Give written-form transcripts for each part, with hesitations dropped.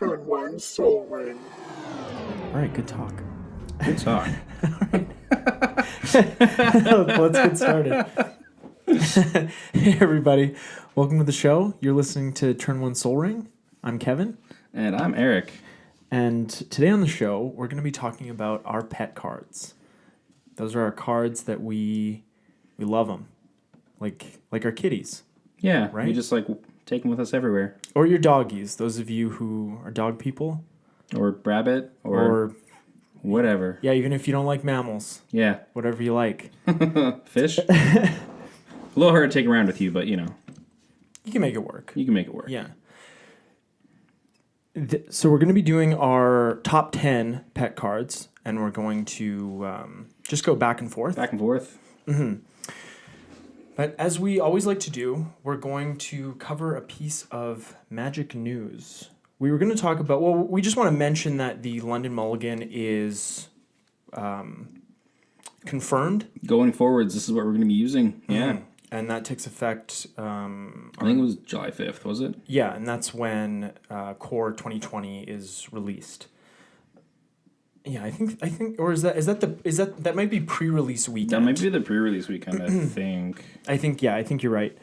Turn one soul ring. All right, good talk. Good talk. Let's get started. Hey, everybody. Welcome to the show. You're listening to Turn One Soul Ring. I'm Kevin. And I'm Eric. And today on the show, we're going to be talking about our pet cards. Those are our cards that we love them. Like our kitties. Yeah, right? We just take them with us everywhere. Or your doggies, those of you who are dog people. Or rabbit, or whatever. Yeah, even if you don't like mammals. Yeah. Whatever you like. Fish? A little hard to take around with you, but You can make it work. You can make it work. Yeah. So we're going to be doing our top 10 pet cards, and we're going to just go back and forth. Back and forth. Mm-hmm. But as we always like to do, we're going to cover a piece of magic news. We were going to talk about, we just want to mention that the London Mulligan is confirmed. Going forwards, this is what we're going to be using. Yeah. Mm-hmm. And that takes effect... I think it was July 5th, was it? Yeah, and that's when Core 2020 is released. Yeah, I think, or that might be pre-release weekend. That might be the pre-release weekend, I think. I think you're right.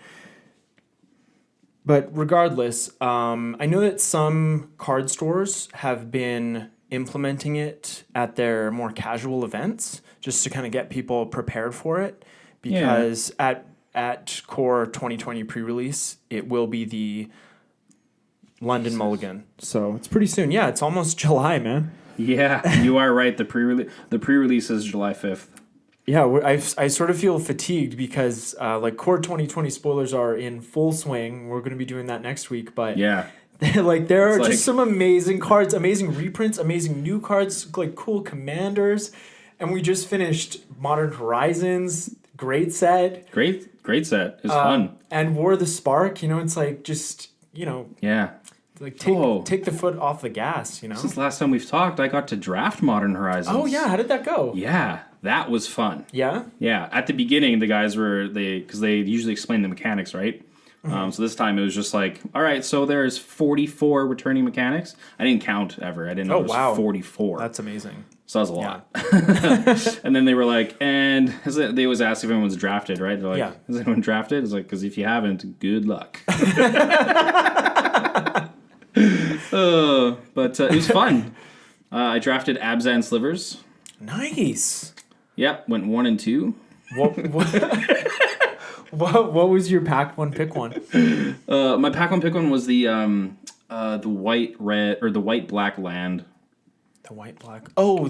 But regardless, I know that some card stores have been implementing it at their more casual events, just to kind of get people prepared for it, because at Core 2020 pre-release, it will be the London Mulligan. So it's pretty soon. Yeah, it's almost July, man. Yeah, you are right. The pre-release is July 5th. Yeah, I sort of feel fatigued because Core 2020 spoilers are in full swing. We're going to be doing that next week, but yeah, there are just some amazing cards, amazing reprints, amazing new cards, like cool commanders, and we just finished Modern Horizons. Great set. Great set. It's fun. And War of the Spark. It's like just yeah. Like take the foot off the gas, Since the last time we've talked, I got to draft Modern Horizons. Oh yeah, how did that go? Yeah, that was fun. Yeah? Yeah, at the beginning, the guys because they usually explain the mechanics, right? Mm-hmm. So this time it was just like, all right, so there's 44 returning mechanics. I didn't count ever. I didn't know it was 44. That's amazing. So that was a lot. And then they were like, and they always ask if anyone's drafted, right? They're like, Has anyone drafted? It's like, because if you haven't, good luck. But it was fun. I drafted Abzan Slivers. Nice. Yep, went 1 and 2. What was your pack one pick one? My pack one pick one was the white red or the white black land. The white black. Oh,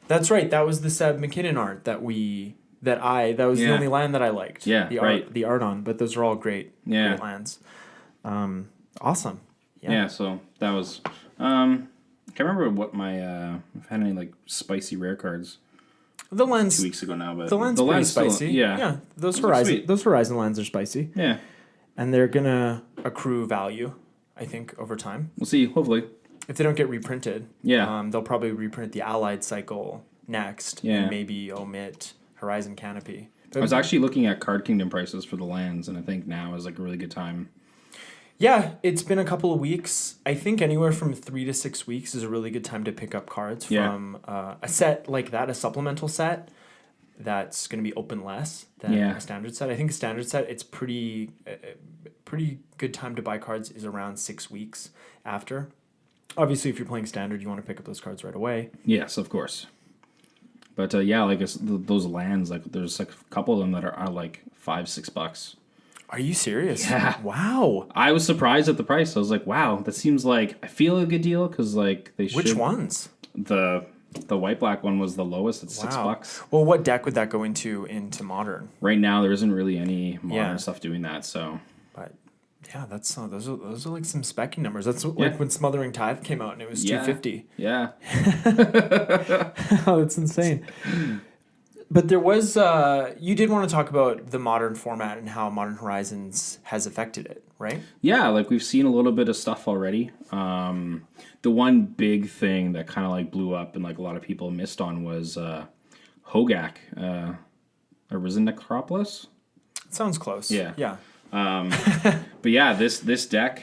that's right. That was the Seb McKinnon art that was the only land that I liked. Yeah, the art on, but those are all great lands. Awesome. Yeah, so that was can't remember what my if I had any spicy rare cards. The lens 2 weeks ago now, but the lens pretty spicy. Yeah. Those Horizon lens are spicy. Yeah. And they're gonna accrue value, I think, over time. We'll see, hopefully. If they don't get reprinted. Yeah. They'll probably reprint the Allied cycle next and maybe omit Horizon Canopy. I was actually looking at Card Kingdom prices for the lands, and I think now is a really good time. Yeah, it's been a couple of weeks. I think anywhere from 3 to 6 weeks is a really good time to pick up cards from a set like that, a supplemental set that's going to be open less than a standard set. I think a standard set, it's pretty good time to buy cards is around 6 weeks after. Obviously, if you're playing standard, you want to pick up those cards right away. Yes, of course. But those lands, there's a couple of them that are like $5-6. Are you serious? Yeah. Wow. I was surprised at the price. I was like, wow, that seems like I feel a good deal because they should. Which ones? The white black one was the lowest at $6. Well, what deck would that go into Modern? Right now, there isn't really any Modern stuff doing that. So. But yeah, that's those are like some specking numbers. That's like when Smothering Tithe came out and it was $250. Yeah. Oh, that's insane. But there was, you did want to talk about the Modern format and how Modern Horizons has affected it, right? Yeah, we've seen a little bit of stuff already. The one big thing that kind of blew up and a lot of people missed on was Hogak, Arisen Necropolis. Sounds close. Yeah. Yeah. But yeah, this deck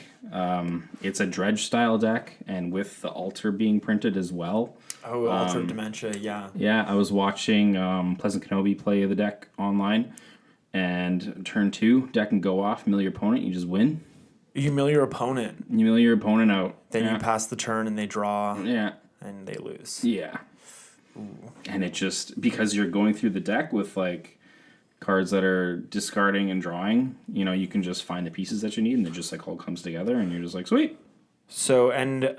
It's a dredge style deck, and with the altar being printed as well. Oh, Altar of Dementia, yeah. Yeah, I was watching Pleasant Kenobi play the deck online, and turn 2, deck can go off, mill your opponent, you just win. You mill your opponent. You mill your opponent out. Then you pass the turn and they draw. Yeah. And they lose. Yeah. Ooh. And it just, because you're going through the deck with like cards that are discarding and drawing, you can just find the pieces that you need and it just like all comes together and you're just like, sweet. So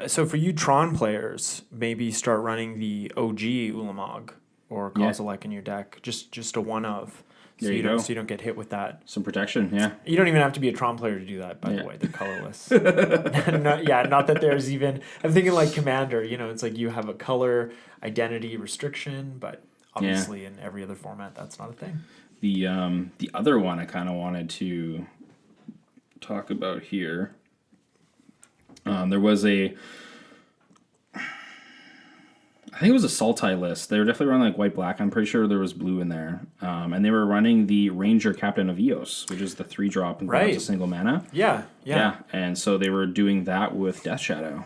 for you Tron players, maybe start running the OG Ulamog or Kozilek in your deck. Just a one of. So you don't get hit with that. Some protection, yeah. You don't even have to be a Tron player to do that, by the way. They're colorless. Not that there's even... I'm thinking like Commander, it's like you have a color identity restriction, but obviously in every other format, that's not a thing. The other one I kind of wanted to talk about here, there was I think it was a Sultai list. They were definitely running like white-black. I'm pretty sure there was blue in there. And they were running the Ranger Captain of Eos, which is the 3-drop and grabs a single mana. Yeah. And so they were doing that with Death Shadow.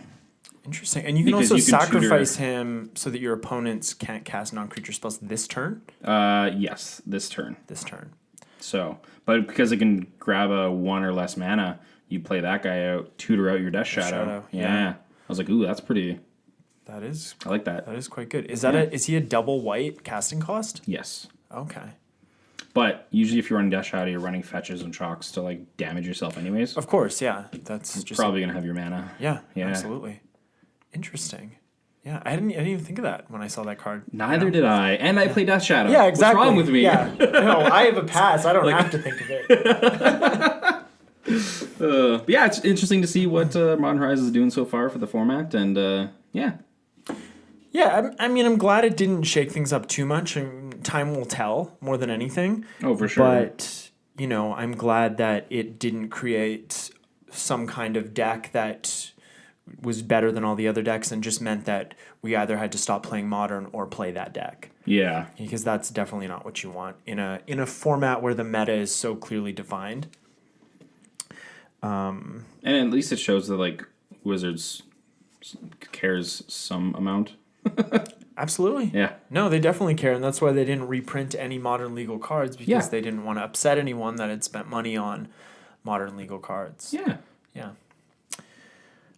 Interesting. And you can also sacrifice him so that your opponents can't cast non-creature spells this turn? Yes, this turn. So, but because it can grab a 1 or less mana, you play that guy out, tutor out your Death Shadow. Yeah. I was like, ooh, that's pretty... I like that. That is quite good. Is he a double white casting cost? Yes. Okay. But usually if you're running Death Shadow, you're running fetches and chalks to like damage yourself anyways. Of course, yeah. That's just probably going to have your mana. Yeah, absolutely. Interesting. Yeah, I didn't even think of that when I saw that card. Neither did I. And I play Death Shadow. Yeah, exactly. What's wrong with me? Yeah. No, I have a pass. I don't have to think of it. But yeah, it's interesting to see what Modern Horizons is doing so far for the format, and yeah. Yeah, I'm glad it didn't shake things up too much. Time will tell more than anything. Oh, for sure. But, I'm glad that it didn't create some kind of deck that was better than all the other decks and just meant that we either had to stop playing Modern or play that deck. Yeah. Because that's definitely not what you want in a format where the meta is so clearly defined. And at least it shows that, like, Wizards cares some amount. Absolutely. Yeah. No, they definitely care, and that's why they didn't reprint any Modern Legal cards, because they didn't want to upset anyone that had spent money on Modern Legal cards. Yeah.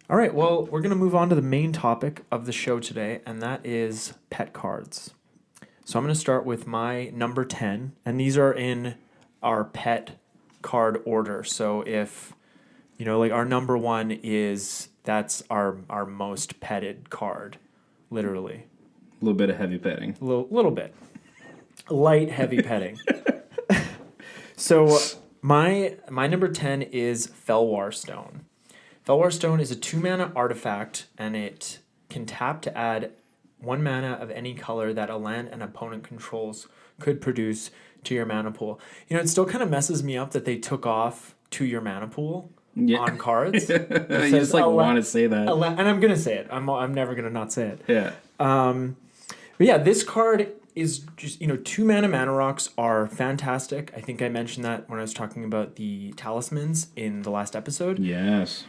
All right, well, we're going to move on to the main topic of the show today, and that is pet cards. So I'm going to start with my number 10, and these are in our pet card order. So if, like our number 1 that's our most petted card. Literally. A little bit of heavy petting. Little bit. Light, heavy petting. So my number 10 is Fel Warstone. Fel Warstone is a 2-mana artifact, and it can tap to add 1 mana of any color that a land an opponent controls could produce to your mana pool. It still kind of messes me up that they took off to your mana pool. On cards. You just want to say that. And I'm going to say it. I'm never going to not say it. Yeah. But yeah, this card is just, 2 mana rocks are fantastic. I think I mentioned that when I was talking about the talismans in the last episode. Yes.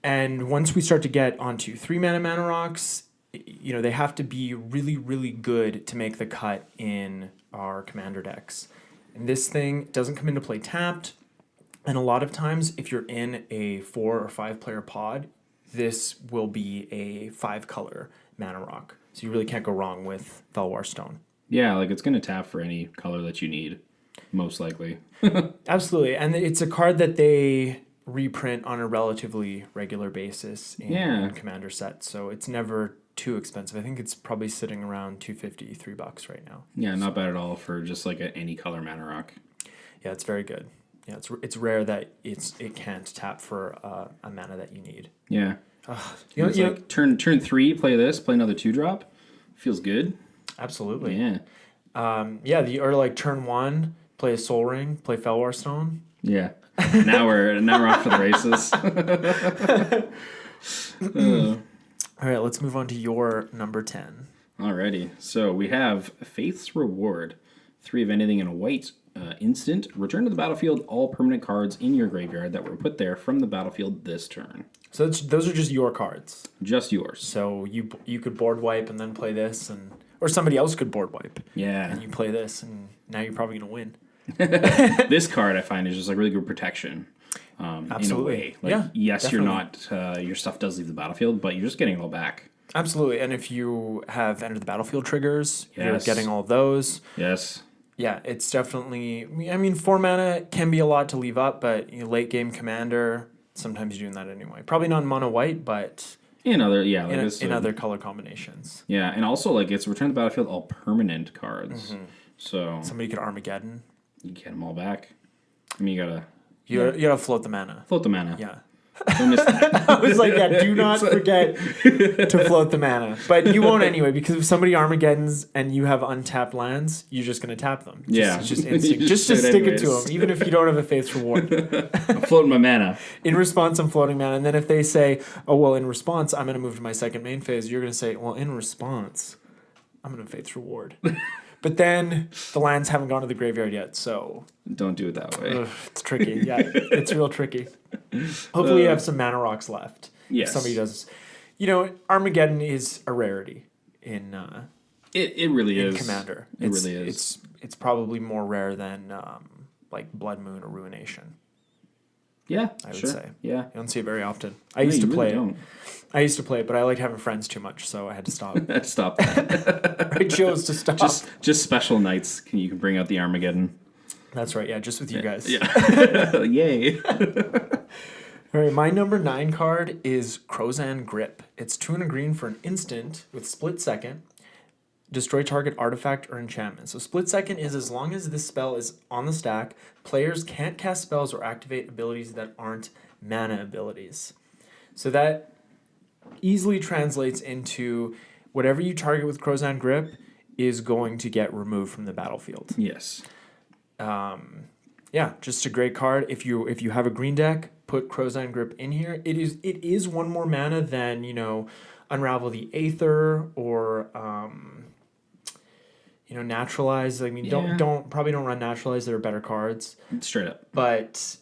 And once we start to get onto 3 mana rocks, they have to be really, really good to make the cut in our commander decks. And this thing doesn't come into play tapped. And a lot of times, if you're in a 4 or 5 player pod, this will be a 5-color mana rock. So you really can't go wrong with Fel Warstone. Yeah, like it's going to tap for any color that you need, most likely. Absolutely. And it's a card that they reprint on a relatively regular basis in Commander sets. So it's never too expensive. I think it's probably sitting around $2.50, $3 right now. Yeah, not bad at all for just like any color mana rock. Yeah, it's very good. Yeah, it's rare that it can't tap for a mana that you need. Yeah. Like turn 3, play this, play another 2-drop. Feels good. Absolutely. Yeah. Or like turn 1, play a Soul Ring, play Fel Warstone. Yeah. Now we're off to the races. All right, let's move on to your number 10. Alrighty. So we have Faith's Reward. 3 of anything in a white instant. Return to the battlefield all permanent cards in your graveyard that were put there from the battlefield this turn. So those are just your cards. Just yours. So you could board wipe and then play this, or somebody else could board wipe. Yeah. And you play this, and now you're probably gonna win. This card I find is just like really good protection. Absolutely. In a way. Like, yeah. Yes, definitely. you're not. Your stuff does leave the battlefield, but you're just getting it all back. Absolutely. And if you have enter the battlefield triggers, you're Yes. getting all of those. Yes. Yeah, it's definitely. I mean, 4 mana can be a lot to leave up, but late game commander, sometimes you're doing that anyway. Probably not in mono white, but In other in other color combinations. Yeah, and also like it's return to the battlefield all permanent cards. Mm-hmm. So Somebody could Armageddon. you get them all back. I mean, You gotta float the mana. float the mana. Yeah. Don't miss that. I was like, yeah, do not forget to float the mana. But you won't anyway, because if somebody Armageddons and you have untapped lands, you're just going to tap them. Just instinct. You just should stick it to anyways. them, even if you don't have a Faith's Reward. I'm floating my mana. In response, I'm floating mana. And then if they say, oh, well, in response, I'm going to move to my second main phase, you're going to say, well, in response, I'm going to Faith's Reward. But then the lands haven't gone to the graveyard yet, so... Don't do it that way. It's tricky. Yeah, it's real tricky. Hopefully you have some mana rocks left. Yes. If somebody does... Armageddon is a rarity in It really is. Commander. It really is. It's probably more rare than like Blood Moon or Ruination. Yeah, I would sure. say. Yeah. You don't see it very often. I used to play really it. I used to play it, but I like having friends too much, so I had to stop. Stop that. I chose to stop. Just special nights you can bring out the Armageddon. That's right, yeah, just with you guys. Yeah. Yay. All right, my number 9 card is Crozan Grip. It's 2 and a green for an instant with split second. Destroy target artifact or enchantment. So split second is as long as this spell is on the stack, players can't cast spells or activate abilities that aren't mana abilities. So that easily translates into whatever you target with Crozan Grip is going to get removed from the battlefield. Yes. Yeah, just a great card. If you have a green deck, put Crozan Grip in here. It is 1 more mana than, Unravel the Aether or Naturalize. I mean, don't run Naturalize. There are better cards. Straight up. But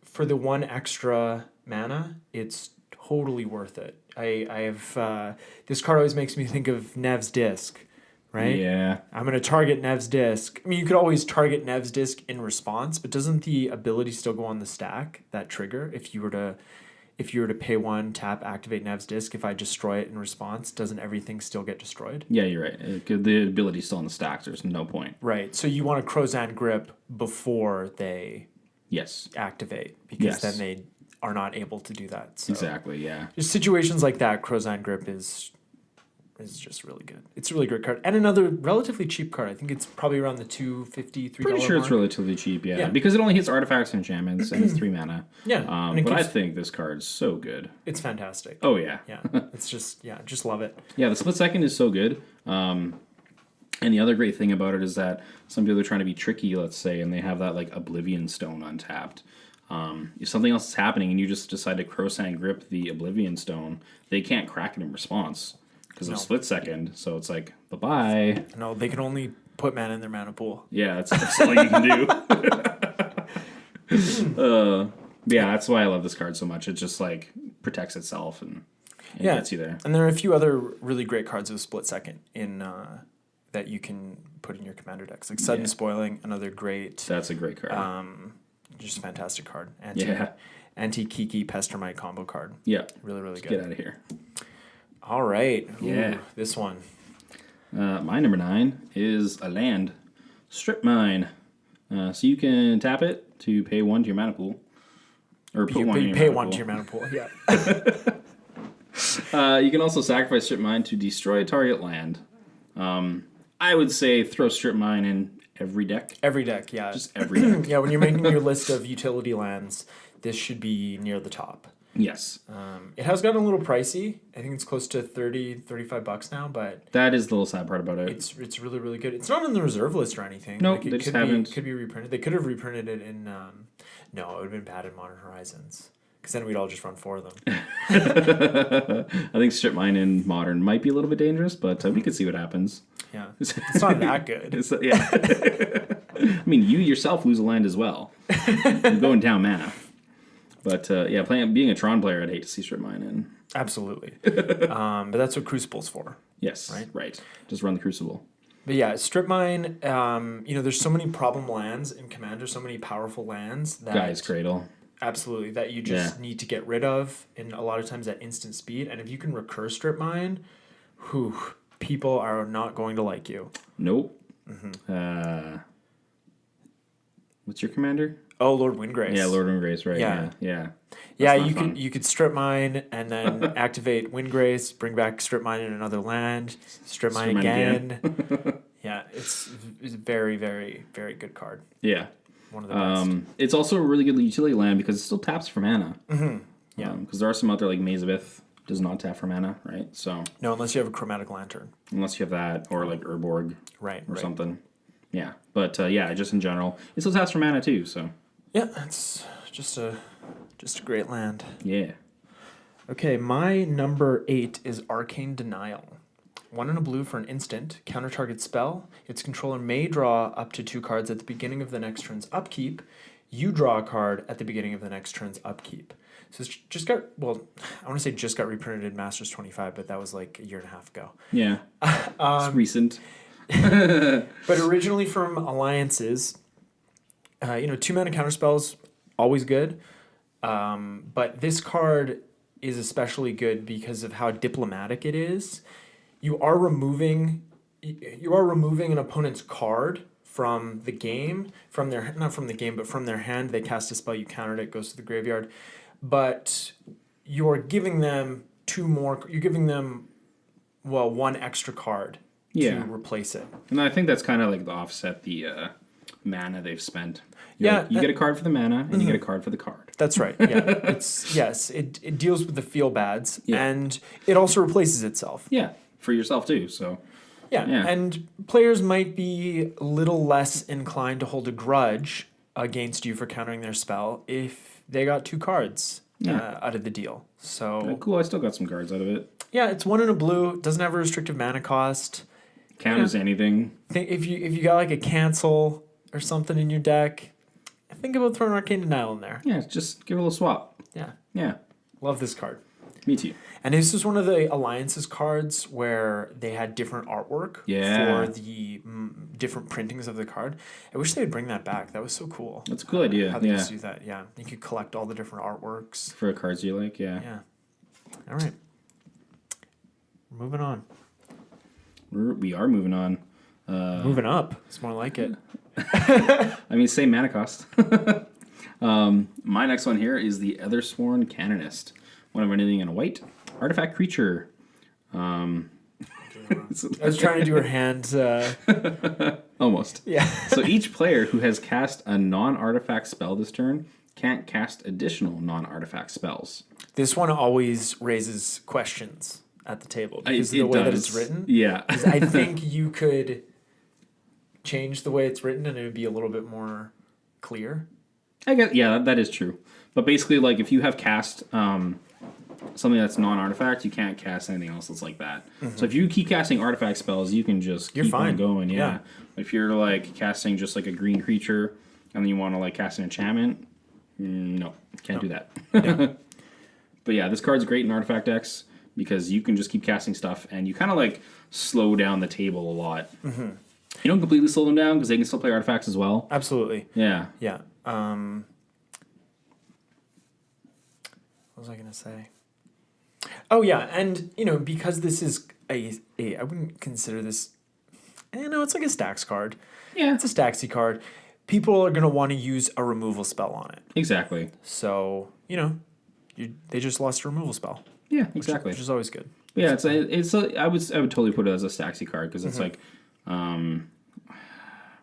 for the 1 extra mana, it's totally worth it. I have this card always makes me think of Nev's Disc, right? Yeah. I'm going to target Nev's Disc. I mean, you could always target Nev's Disc in response, but doesn't the ability still go on the stack, that trigger? If you were to pay 1, tap, activate Nev's Disc, if I destroy it in response, doesn't everything still get destroyed? Yeah, you're right. The ability's still on the stack. There's no point. Right. So you want a Crozan Grip before they Yes. activate, because then they are not able to do that. So Exactly, yeah. just situations like that, Crozan Grip is just really good. It's a really great card. And another relatively cheap card. I think it's probably around the $2.50, $3 Pretty sure mark. it's relatively cheap, yeah. Because it only hits artifacts and enchantments, and it's 3 mana. Yeah. But I think this card's so good. It's fantastic. Oh, yeah. Yeah. It's just love it. Yeah, the split second is so good. And the other great thing about it is that some people are trying to be tricky, let's say, and they have that like Oblivion Stone untapped. If something else is happening and you just decide to Crozan Grip the Oblivion Stone, they can't crack it in response because of split second. So it's like, bye-bye. No, they can only put mana in their mana pool. Yeah, that's all you can do. Yeah, that's why I love this card so much. It just like protects itself and gets you there. And there are a few other really great cards with split second in that you can put in your commander decks. Like Sudden Spoiling, another great. That's a great card. Just a fantastic card. Anti-Kiki Pestermite combo card. Yeah. Really, really good. Get out of here. All right. Yeah. Ooh, this one. My number 9 is a land. Strip Mine. So you can tap it to pay 1 to your mana pool. Or put 1 in your pay mana 1 pool. to your mana pool, yeah. You can also sacrifice Strip Mine to destroy a target land. I would say throw Strip Mine in every deck. Every deck, yeah. Just every deck. Yeah, when you're making your list of utility lands, this should be near the top. Yes. It has gotten a little pricey. I think it's close to $30-$35 now, but that is the little sad part about it. It's really, really good. It's not on the reserve list or anything. No, like, they just haven't. Could be reprinted. They could have reprinted it in. No, it would have been bad in Modern Horizons, because then we'd all just run 4 of them. I think Strip Mine in Modern might be a little bit dangerous, but we could see what happens. Yeah, it's not that good. I mean, you yourself lose a land as well. You're going down mana. But being a Tron player, I'd hate to see Strip Mine in. Absolutely. But that's what Crucible's for. Yes, right. Just run the Crucible. But yeah, Strip Mine, there's so many problem lands in Commander, so many powerful lands that... Guy's Cradle. Absolutely, that you just need to get rid of, and a lot of times at instant speed. And if you can recur Strip Mine, people are not going to like you. Nope. What's your commander? Oh, Lord Windgrace. Yeah, Lord Windgrace, right. Yeah, you could Strip Mine and then activate Windgrace, bring back Strip Mine in another land, Strip Mine again. Yeah, it's a very, very, very good card. Yeah. One of the best. It's also a really good utility land because it still taps for mana. Mm-hmm. Yeah. Because there are some out there like Maze of Ith does not tap for mana, right? So no, unless you have a Chromatic Lantern. Unless you have that, or like Urborg. Right. Or something. Yeah. But just in general, it still taps for mana too, so. Yeah, it's just a great land. Yeah. Okay, my number 8 is Arcane Denial. 1 and a blue for an instant. Counter target spell. Its controller may draw up to 2 cards at the beginning of the next turn's upkeep. You draw a card at the beginning of the next turn's upkeep. So it's just got, I want to say just got reprinted in Masters 25, but that was like a year and a half ago. Yeah. It's recent. But originally from Alliances, 2 mana counter spells, always good. But this card is especially good because of how diplomatic it is. You are removing an opponent's card from the game, from their hand. They cast a spell, you countered it, goes to the graveyard. But you're giving them one extra card to replace it. And I think that's kind of like the offset the mana they've spent. You get a card for the mana and you get a card for the card. That's right. Yeah. It deals with the feel bads and it also replaces itself. Yeah. For yourself too, so yeah, and players might be a little less inclined to hold a grudge against you for countering their spell if they got 2 cards out of the deal. So cool. I still got some cards out of it. Yeah, it's 1 and a blue. Doesn't have a restrictive mana cost. Counters anything. If you got like a cancel or something in your deck, think about throwing Arcane Denial in there. Yeah, just give it a little swap. Yeah. Love this card. Me too. And this is one of the Alliances cards where they had different artwork for the different printings of the card. I wish they would bring that back. That was so cool. That's a cool idea. How they used to do that. Yeah. You could collect all the different artworks. For cards you like, yeah. Yeah. All right. Moving on. We are moving on. Moving up. It's more like it. I mean, same mana cost. My next one here is the Ethersworn Canonist. 1 of anything in a white. Artifact creature. I was trying to do her hand. Almost. Yeah. So each player who has cast a non-artifact spell this turn can't cast additional non-artifact spells. This one always raises questions at the table because of the way that it's written. Yeah. I think you could change the way it's written and it would be a little bit more clear. I guess, that is true. But basically, like, if you have cast something that's non-artifact, you can't cast anything else that's like that. Mm-hmm. So if you keep casting artifact spells, you can just keep on going. Yeah. If you're like casting just like a green creature and then you want to like cast an enchantment, no, can't do that. No. But yeah, this card's great in artifact decks because you can just keep casting stuff and you kind of like slow down the table a lot. Mm-hmm. You don't completely slow them down because they can still play artifacts as well. Absolutely. Yeah. Yeah. What was I going to say? Oh, yeah. And, because this is I wouldn't consider this, it's like a stacks card. Yeah. It's a stacksy card. People are going to want to use a removal spell on it. Exactly. So, they just lost a removal spell. Yeah, exactly. Which is always good. Yeah, I would totally put it as a stacksy card because it's like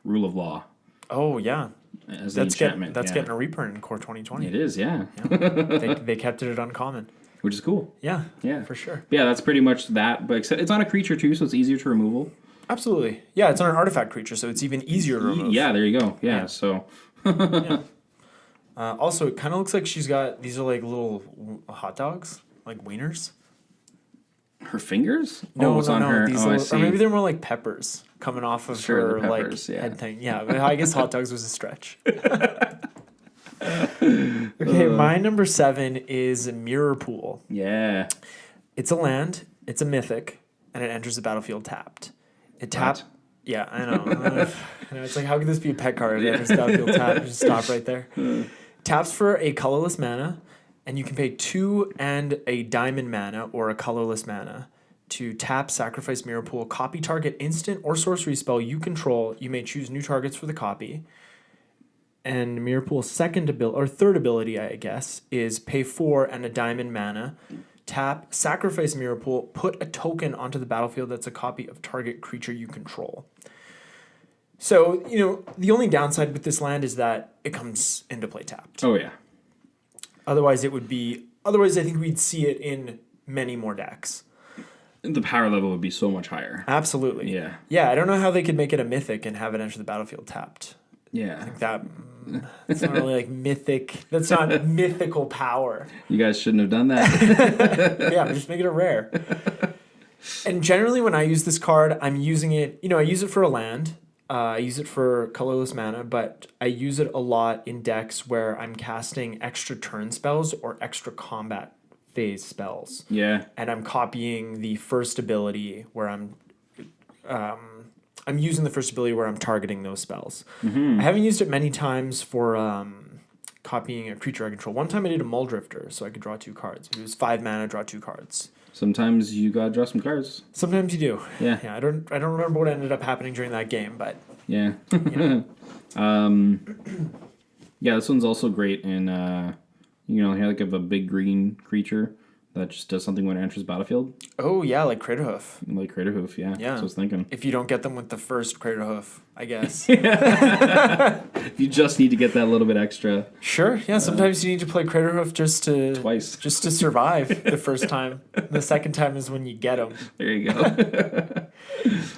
Rule of Law. Oh, yeah. As an enchantment. That's getting a reprint in Core 2020. It is, yeah. They kept it at uncommon. Which is cool. Yeah. Yeah. For sure. Yeah, that's pretty much that. But except it's on a creature too, so it's easier to removal. Absolutely. Yeah, it's on an artifact creature, so it's even easier to remove. Yeah, there you go. Yeah. So. Yeah. Also, it kind of looks like she's got, these are like little hot dogs, like wieners. Her fingers? No, on her. These I see. Or maybe they're more like peppers. coming off of Sure, her the peppers, like yeah. head thing. Yeah, but I guess hot dogs was a stretch. Okay, my number 7 is Mirror Pool. Yeah. It's a land, it's a mythic, and it enters the battlefield tapped. It taps. Yeah, I know. I know. It's like, how could this be a pet card? It enters the battlefield tapped. Just stop right there. Taps for a colorless mana, and you can pay 2 and a diamond mana or a colorless mana to tap, sacrifice Mirror Pool, copy target instant or sorcery spell you control. You may choose new targets for the copy. And Mirror Pool's third ability, I guess, is pay 4 and a diamond mana. Tap, sacrifice Mirror Pool, put a token onto the battlefield that's a copy of target creature you control. So, the only downside with this land is that it comes into play tapped. Oh, yeah. Otherwise, I think we'd see it in many more decks. The power level would be so much higher. Absolutely. Yeah. Yeah, I don't know how they could make it a mythic and have it enter the battlefield tapped. Yeah. I think that's not really like mythic. That's not mythical power. You guys shouldn't have done that. Yeah, just make it a rare. And generally when I use this card, I'm using it, I use it for a land. I use it for colorless mana, but I use it a lot in decks where I'm casting extra turn spells or extra combat phase spells. Yeah. And I'm copying the first ability where I'm using the first ability where I'm targeting those spells. Mm-hmm. I haven't used it many times for copying a creature I control. One time I did a Muldrifter, so I could draw 2 cards. It was 5 mana, draw 2 cards. Sometimes you gotta draw some cards. Sometimes you do. Yeah. Yeah. I don't remember what ended up happening during that game, but yeah. Yeah, this one's also great in here like of a big green creature that just does something when it enters battlefield. Oh yeah, like Craterhoof. Like Craterhoof, yeah. Yeah. That's what I was thinking. If you don't get them with the first Craterhoof, I guess. You just need to get that little bit extra. Sure, yeah. Sometimes you need to play Craterhoof just to survive the first time. The second time is when you get them. There you go.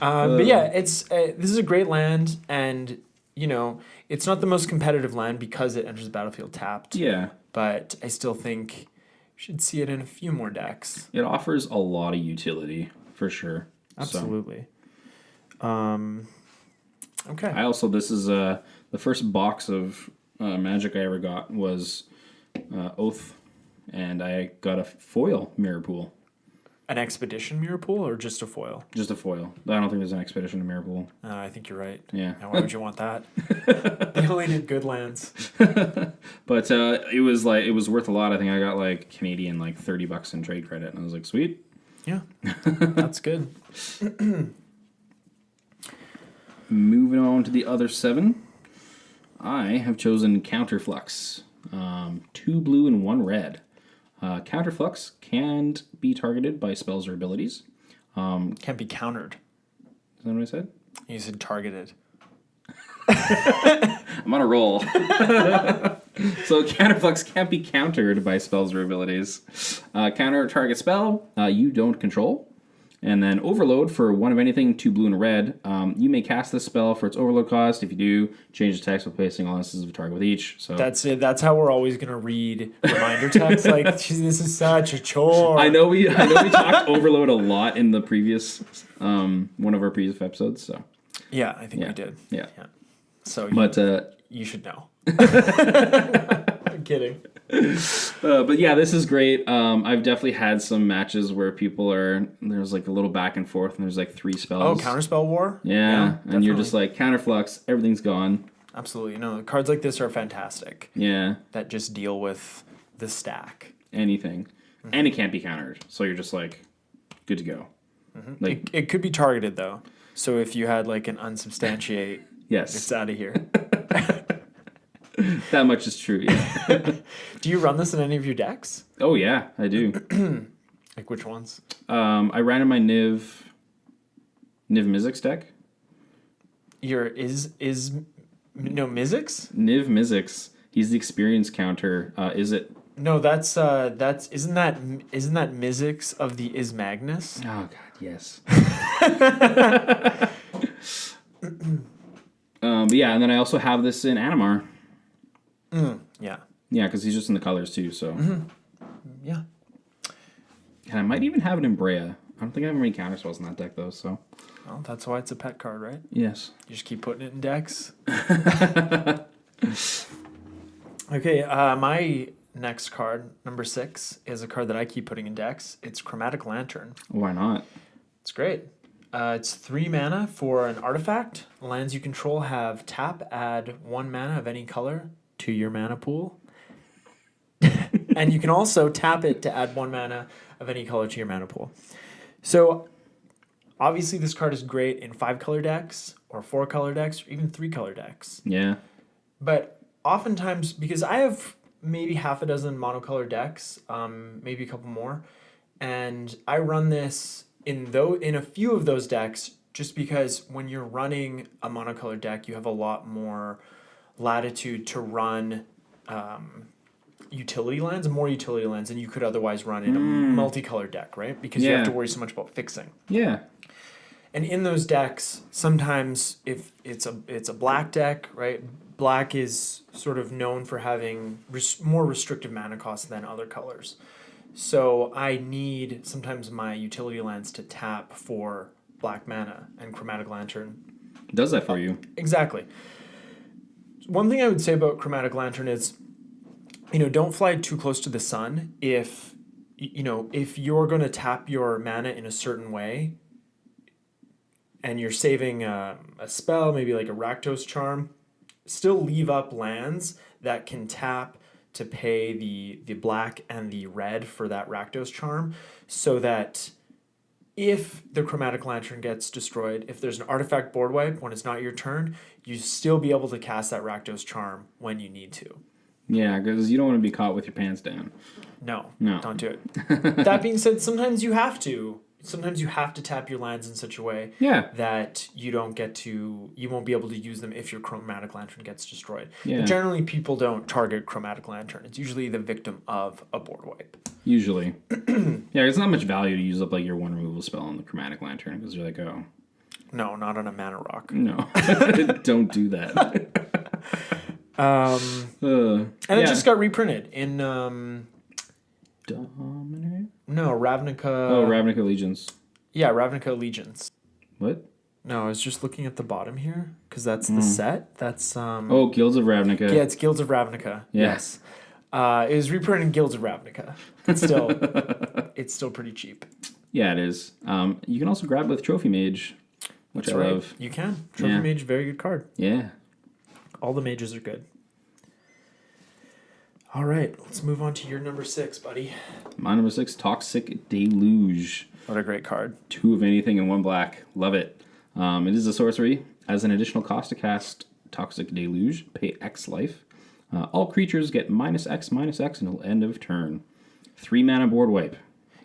But yeah, it's this is a great land, and it's not the most competitive land because it enters the battlefield tapped. Yeah. But I still think you should see it in a few more decks. It offers a lot of utility for sure. Absolutely. Okay. This is the first box of Magic I ever got was Oath, and I got a foil Mirror Pool. An Expedition Mirror Pool or just a foil? Just a foil. I don't think there's an Expedition to Mirror Pool. I think you're right. Yeah. Now, why would you want that? They only did good lands. But it was worth a lot. I think I got like Canadian like $30 in trade credit, and I was like, sweet. Yeah, that's good. Moving on to the other 7, I have chosen Counterflux. 2 blue and 1 red. Counterflux can't be targeted by spells or abilities. Can't be countered. Is that what I said? You said targeted. I'm on a roll. So Counterflux can't be countered by spells or abilities. Counter a target spell you don't control. And then Overload for 1 of anything, 2 blue and red. You may cast this spell for its Overload cost. If you do, change the text by placing all instances of a target with each. So that's it. That's how we're always gonna read reminder text. Like, this is such a chore. I know we talked Overload a lot in the previous one of our previous episodes. So yeah, I think we did. Yeah. So, you should know. I'm kidding. But yeah, this is great. I've definitely had some matches where there's like a little back and forth, and there's like 3 spells. Oh, Counterspell War? Yeah, and you're just like, Counterflux, everything's gone. Absolutely. No, cards like this are fantastic. Yeah. That just deal with the stack. Anything. Mm-hmm. And it can't be countered, so you're just like, good to go. Mm-hmm. Like it could be targeted, though. So if you had like an unsubstantiate, yes, it's out of here. That much is true, yeah. Do you run this in any of your decks? Oh, yeah, I do. Like which ones? I ran in my Niv Mizzix deck. Your Mizzix? Niv Mizzix. He's the experience counter. Is it? No, that's isn't that Mizzix of the Is Magnus? Oh God, yes. But yeah, and then I also have this in Animar. Yeah. Yeah, because he's just in the colors too. So. Yeah. And I might even have it in Brea. don't think I have any counter spells in that deck though. So. Well, that's why it's a pet card, right? Yes. You just keep putting it in decks. Okay, my next card, number 6, is a card that I keep putting in decks. It's Chromatic Lantern. Why not? It's great. It's 3 mana for an artifact. Lands you control have tap, add 1 mana of any color to your mana pool. And you can also tap it to add 1 mana of any color to your mana pool. So obviously this card is great in 5-color decks or 4-color decks or even 3-color decks. Yeah. But oftentimes, because I have maybe half a dozen monocolor decks, maybe a couple more, and I run this in a few of those decks just because when you're running a monocolor deck, you have a lot more latitude to run utility lands, more utility lands than you could otherwise run in a multicolored deck, right? Because you have to worry so much about fixing. Yeah. And in those decks, sometimes if it's a black deck, right? Black is sort of known for having more restrictive mana costs than other colors. So I need sometimes my utility lands to tap for black mana, and Chromatic Lantern does that for you. Exactly. One thing I would say about Chromatic Lantern is, don't fly too close to the sun. If you're going to tap your mana in a certain way, and you're saving a spell, maybe like a Rakdos Charm, still leave up lands that can tap to pay the black and the red for that Rakdos Charm, so that if the Chromatic Lantern gets destroyed, if there's an artifact board wipe when it's not your turn, you still be able to cast that Rakdos Charm when you need to. Yeah, because you don't want to be caught with your pants down. No, don't do it. That being said, sometimes you have to. Sometimes you have to tap your lands in such a way that you won't be able to use them if your Chromatic Lantern gets destroyed. Yeah. But generally, people don't target Chromatic Lantern. It's usually the victim of a board wipe. Usually. Yeah, it's not much value to use up like your 1 removal spell on the Chromatic Lantern because you're like, oh. No, not on a mana rock. No. Don't do that. And it just got reprinted in... Dominator? No, Ravnica... Oh, Ravnica Allegiance. Yeah, Ravnica Allegiance. What? No, I was just looking at the bottom here, because that's the set. That's... Oh, Guilds of Ravnica. Yeah, it's Guilds of Ravnica. Yes. It was reprinted in Guilds of Ravnica. It's still pretty cheap. Yeah, it is. You can also grab it with Trophy Mage, which I love. You can. Trophy Mage, very good card. Yeah. All the mages are good. All right, let's move on to your number 6, buddy. My number 6, Toxic Deluge. What a great card. 2 of anything and 1 black. Love it. It is a sorcery. As an additional cost to cast Toxic Deluge, pay X life. All creatures get -X until end of turn. 3 mana board wipe.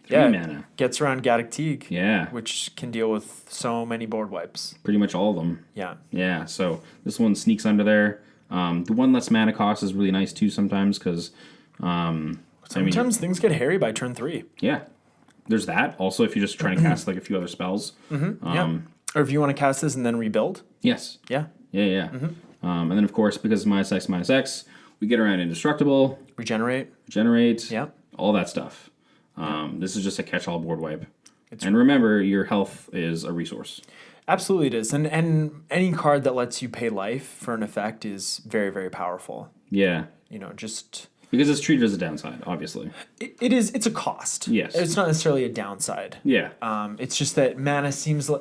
3 mana. Gets around Gaddock Teeg. Yeah. Which can deal with so many board wipes. Pretty much all of them. Yeah. Yeah, so this one sneaks under there. The 1 less mana cost is really nice too sometimes because... sometimes things get hairy by turn 3. Yeah. There's that. Also, if you're just trying to cast like a few other spells. Or if you want to cast this and then rebuild. Yes. Yeah. Yeah. And then, of course, because -X, we get around Indestructible. Regenerate. Yeah. All that stuff. This is just a catch-all board wipe. Remember, your health is a resource. Absolutely it is. And any card that lets you pay life for an effect is very, very powerful. Yeah. Just... Because it's treated as a downside, obviously. It is. It's a cost. Yes. It's not necessarily a downside. Yeah. It's just that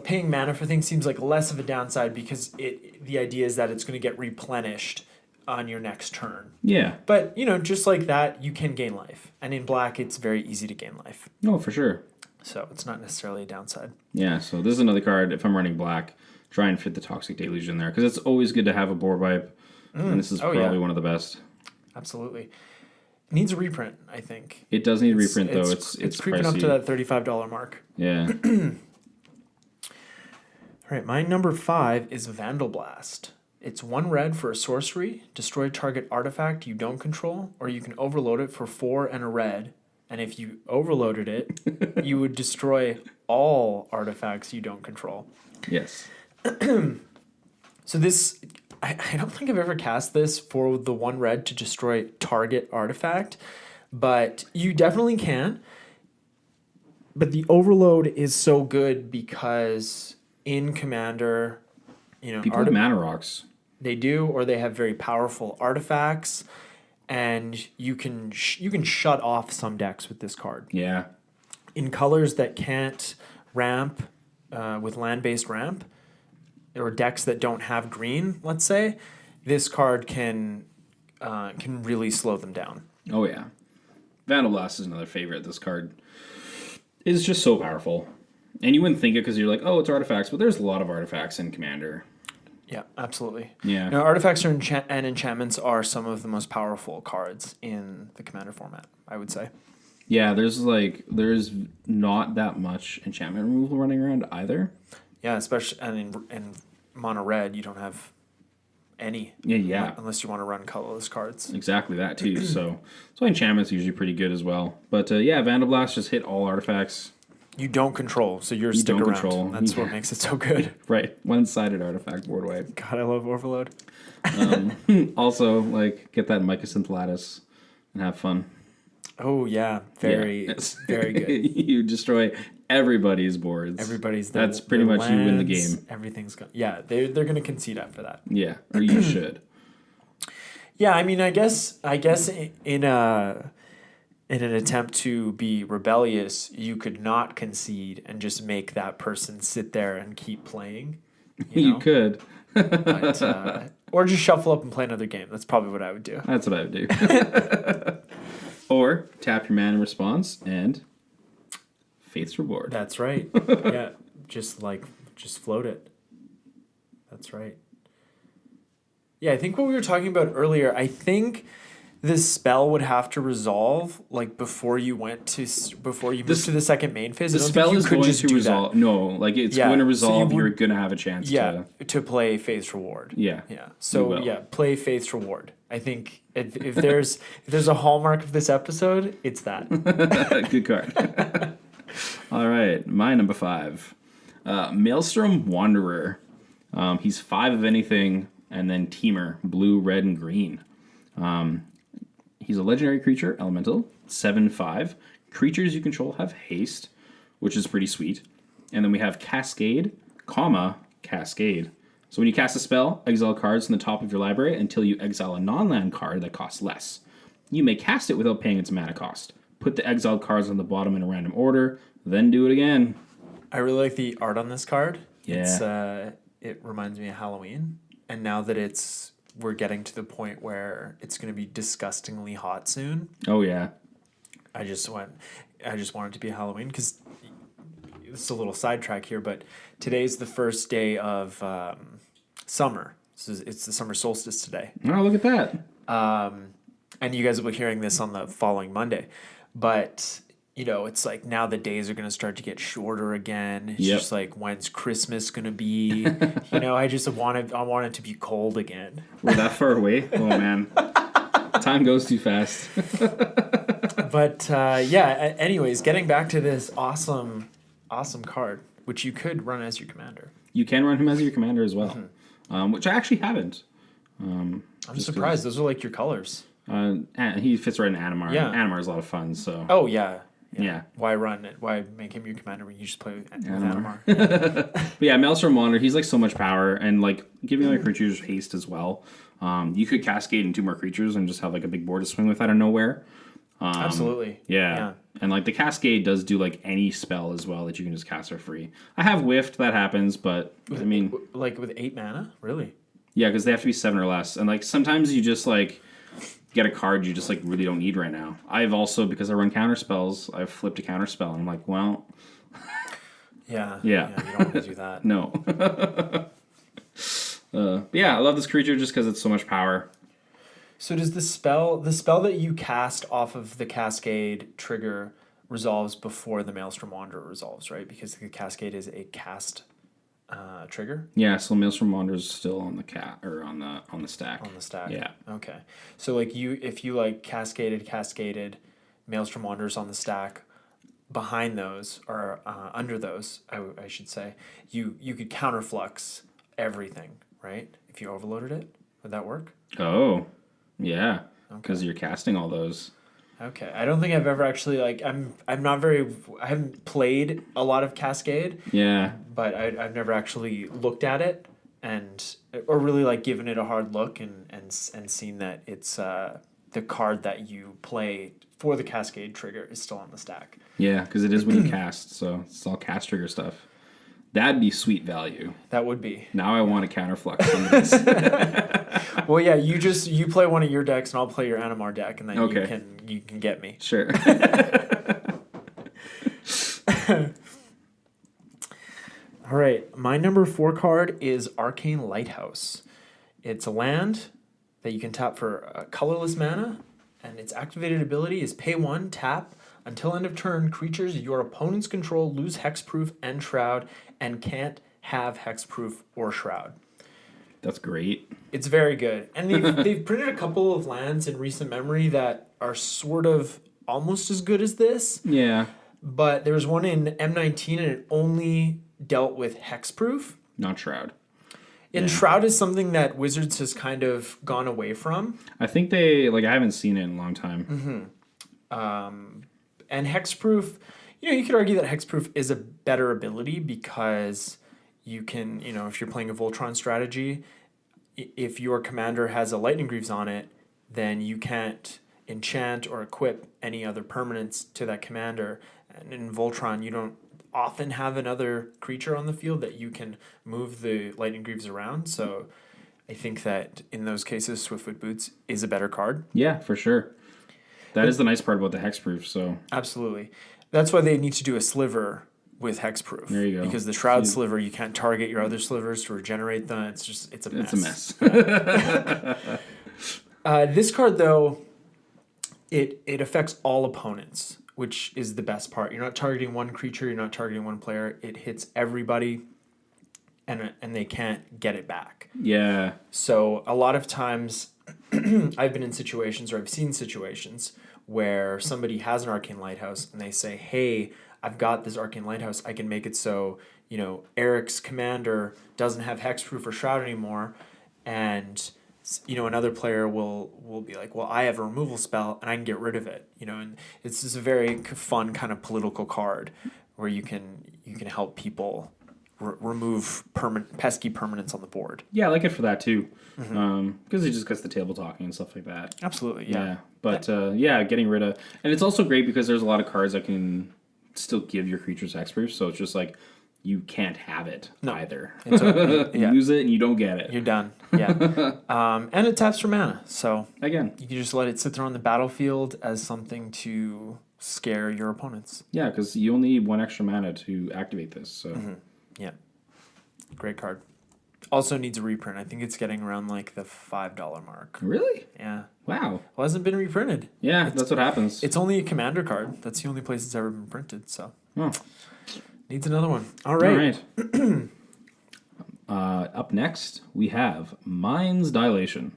paying mana for things seems like less of a downside because the idea is that it's going to get replenished on your next turn. Yeah. But, just like that, you can gain life. And in black, it's very easy to gain life. No, for sure. So it's not necessarily a downside. Yeah, so this is another card. If I'm running black, try and fit the Toxic Deluge in there. Because it's always good to have a board wipe. And this is probably one of the best. Absolutely. It needs a reprint, I think. It does need a reprint, though. It's creeping pricey. up to that $35 mark. Yeah. All right, my number 5 is Vandal Blast. It's 1 red for a sorcery. Destroy target artifact you don't control, or you can overload it for 4 and a red. And if you overloaded it, you would destroy all artifacts you don't control. Yes. So this, I don't think I've ever cast this for the 1 red to destroy target artifact, but you definitely can. But the overload is so good because in Commander, people have mana rocks. They do, or they have very powerful artifacts, and you can shut off some decks with this card. Yeah. In colors that can't ramp with land-based ramp, or decks that don't have green, let's say, this card can really slow them down. Oh yeah, Vandal Blast is another favorite. This card is just so powerful, and you wouldn't think it because you're like, oh, it's artifacts, but there's a lot of artifacts in Commander. Yeah, absolutely. Yeah. Now, artifacts and enchantments are some of the most powerful cards in the Commander format, I would say. Yeah, there's not that much enchantment removal running around either. Yeah, especially in mono red, you don't have any. Yeah. Unless you want to run colorless cards. Exactly that too. So enchantment's usually pretty good as well. But yeah, Vandal Blast just hit all artifacts. You don't control, so you stick around. Control. That's what makes it so good. Right. One-sided artifact board wipe. God, I love Overload. Also, get that Mycosynth Lattice and have fun. Oh, yeah. Very good. You destroy everybody's boards. That's pretty much lands, you win the game. Everything's gone. Yeah, they're going to concede after that. Yeah, or you should. Yeah, I mean, I guess in an attempt to be rebellious, you could not concede and just make that person sit there and keep playing. You could. But, or just shuffle up and play another game. That's probably what I would do. That's what I would do. Or tap your mana response and Faith's Reward. That's right. Yeah, just float it. That's right. Yeah, I think what we were talking about earlier, I think this spell would have to resolve before you moved to the second main phase. The spell is going to resolve. No, it's going to resolve. So you're going to have a chance. To play Faith's Reward. Yeah. So play Faith's Reward. I think if there's a hallmark of this episode, it's that. Good card. All right, my number 5, Maelstrom Wanderer. He's 5 of anything, and then Teamer, blue, red, and green. He's a legendary creature, elemental, 7/5. Creatures you control have haste, which is pretty sweet. And then we have Cascade, Cascade. So when you cast a spell, exile cards from the top of your library until you exile a non-land card that costs less. You may cast it without paying its mana cost. Put the exiled cards on the bottom in a random order, then do it again. I really like the art on this card. Yeah. It reminds me of Halloween. And now that we're getting to the point where it's going to be disgustingly hot soon. Oh yeah. I just want it to be Halloween because it's a little sidetrack here, but today's the first day of summer. So it's the summer solstice today. Oh, look at that. And you guys will be hearing this on the following Monday, but it's now the days are going to start to get shorter again. It's just when's Christmas going to be? I want it to be cold again. We're that far away? Oh, man. Time goes too fast. But, anyways, getting back to this awesome card, which you could run as your commander. You can run him as your commander as well, which I actually haven't. I'm surprised. Those are your colors. He fits right in Animar. Yeah. Animar is a lot of fun, so... Oh, yeah. Yeah. Why run it? Why make him your commander when you just play with Animar? But yeah, Maelstrom Wanderer, he's so much power, and giving other creatures haste as well. You could cascade in 2 more creatures and just have a big board to swing with out of nowhere. Absolutely. Yeah. And the cascade does do any spell as well that you can just cast for free. I have whiffed, that happens, but with 8 mana? Really? Yeah, because they have to be 7 or less. And sometimes you just get a card you just really don't need right now. I've also, because I run counter spells, I've flipped a counter spell and I'm well. Yeah. You don't want to do that. No. I love this creature just because it's so much power. So does the spell that you cast off of the Cascade trigger resolves before the Maelstrom Wanderer resolves, right? Because the Cascade is a cast trigger. Yeah, so Maelstrom Wanderer is still on the on the stack. On the stack. Yeah. Okay. So if you cascaded Maelstrom Wanderers on the stack, behind those or under those, I should say, you could counter Flux everything, right? If you overloaded it, would that work? Oh, yeah. Because you're casting all those. Okay, I don't think I've ever actually I haven't played a lot of Cascade. Yeah. But I've never actually looked at it or really like given it a hard look and seen that it's the card that you play for the Cascade trigger is still on the stack. Yeah, because it is when you cast, so it's all cast trigger stuff. That'd be sweet value. That would be. Now I want to counter Flux some of this. Well, yeah, you play one of your decks and I'll play your Animar deck, and then you can get me. Sure. All right, my number 4 card is Arcane Lighthouse. It's a land that you can tap for colorless mana, and its activated ability is pay 1, tap. Until end of turn, creatures your opponents control lose Hexproof and Shroud and can't have Hexproof or Shroud. That's great. It's very good. And they've printed a couple of lands in recent memory that are sort of almost as good as this. Yeah. But there was one in M19 and it only dealt with Hexproof. Not Shroud. And Shroud is something that Wizards has kind of gone away from. I think I haven't seen it in a long time. Mm-hmm. And Hexproof, you could argue that Hexproof is a better ability because you can, if you're playing a Voltron strategy, if your commander has a Lightning Greaves on it, then you can't enchant or equip any other permanents to that commander. And in Voltron, you don't often have another creature on the field that you can move the Lightning Greaves around. So I think that in those cases, Swiftfoot Boots is a better card. Yeah, for sure. That is the nice part about the Hexproof. So absolutely. That's why they need to do a sliver with Hexproof. There you go. Because the Shroud sliver, you can't target your other slivers to regenerate them. It's a mess. It's a mess. This card, though, it affects all opponents, which is the best part. You're not targeting one creature. You're not targeting one player. It hits everybody, and they can't get it back. Yeah. So a lot of times, I've been in situations, or I've seen situations, where somebody has an Arcane Lighthouse, and they say, hey, I've got this Arcane Lighthouse. I can make it so, Eric's commander doesn't have Hexproof or Shroud anymore, and another player will be like, well, I have a removal spell and I can get rid of it, and it's just a very fun kind of political card where you can help people remove pesky permanents on the board. Yeah, I like it for that too, because it just gets the table talking and stuff like that. Absolutely, yeah. But getting rid of, and it's also great because there's a lot of cards that can still give your creatures Hexproof, so it's just like, you can't have it either. You use it and you don't get it. You're done. Yeah. And it taps for mana. So again, you can just let it sit there on the battlefield as something to scare your opponents. Yeah, because you only need 1 extra mana to activate this. So yeah, great card. Also needs a reprint. I think it's getting around like the $5 mark. Really? Yeah. Wow. Well, it hasn't been reprinted. Yeah, that's what happens. It's only a commander card. That's the only place it's ever been printed. So. Oh. Needs another one. All right. Up next, we have Mind's Dilation.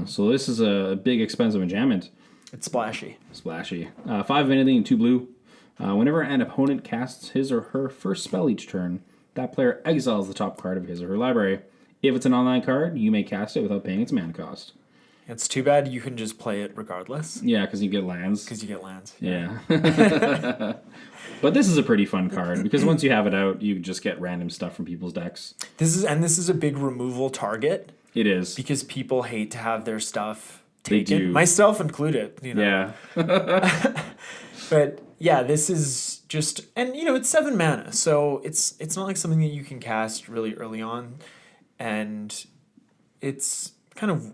So this is a big, expensive enchantment. It's splashy. 5 vanity and 2 blue. Whenever an opponent casts his or her first spell each turn, that player exiles the top card of his or her library. If it's an online card, you may cast it without paying its mana cost. It's too bad you can just play it regardless. Yeah, because you get lands. Yeah. But this is a pretty fun card because once you have it out, you just get random stuff from people's decks. This is a big removal target. It is. Because people hate to have their stuff taken. They do. Myself included. Yeah. But yeah, this is just, and it's 7 mana, so it's not like something that you can cast really early on, and it's kind of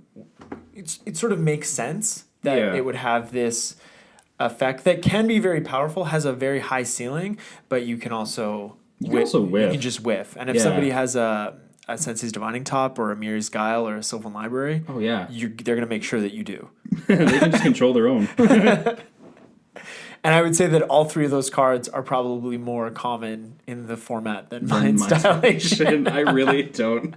it sort of makes sense that it would have this effect that can be very powerful, has a very high ceiling, but you can also whiff. You can just whiff. And if somebody has a Sensei's Divining Top or a Mirror's Guile or a Sylvan Library, they're going to make sure that you do. They can just control their own. And I would say that all 3 of those cards are probably more common in the format than Mind's Dilation. I really don't.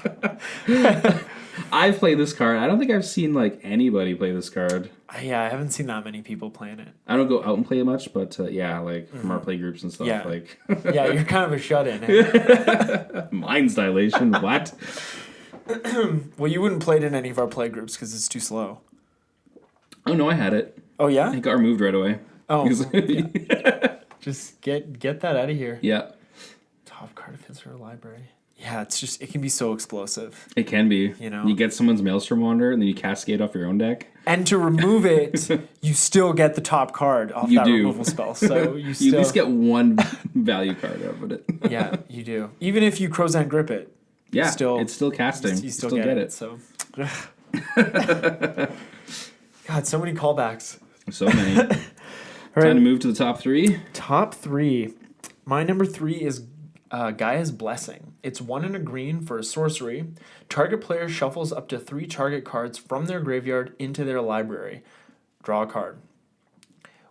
I've played this card. I don't think I've seen anybody play this card. Yeah, I haven't seen that many people playing it. I don't go out and play it much, but from our play groups and stuff. Yeah, yeah, you're kind of a shut-in. Eh? Mind's Dilation, what? Well, you wouldn't play it in any of our play groups because it's too slow. Oh, no, I had it. Oh, yeah? It got removed right away. Oh, yeah. Just get that out of here. Yeah. Top card of his or library. Yeah, it can be so explosive. It can be. You know? You get someone's Maelstrom Wander, and then you cascade off your own deck. And to remove it, you still get the top card off that removal spell. So you at least get one value card out of it. Yeah, you do. Even if you Crozan Grip it. Yeah, it's still casting. You still get it. So. God, so many callbacks. So many. Time to move to the top 3. Top 3. My number 3 is Gaia's Blessing. It's 1 and a green for a sorcery. Target player shuffles up to 3 target cards from their graveyard into their library. Draw a card.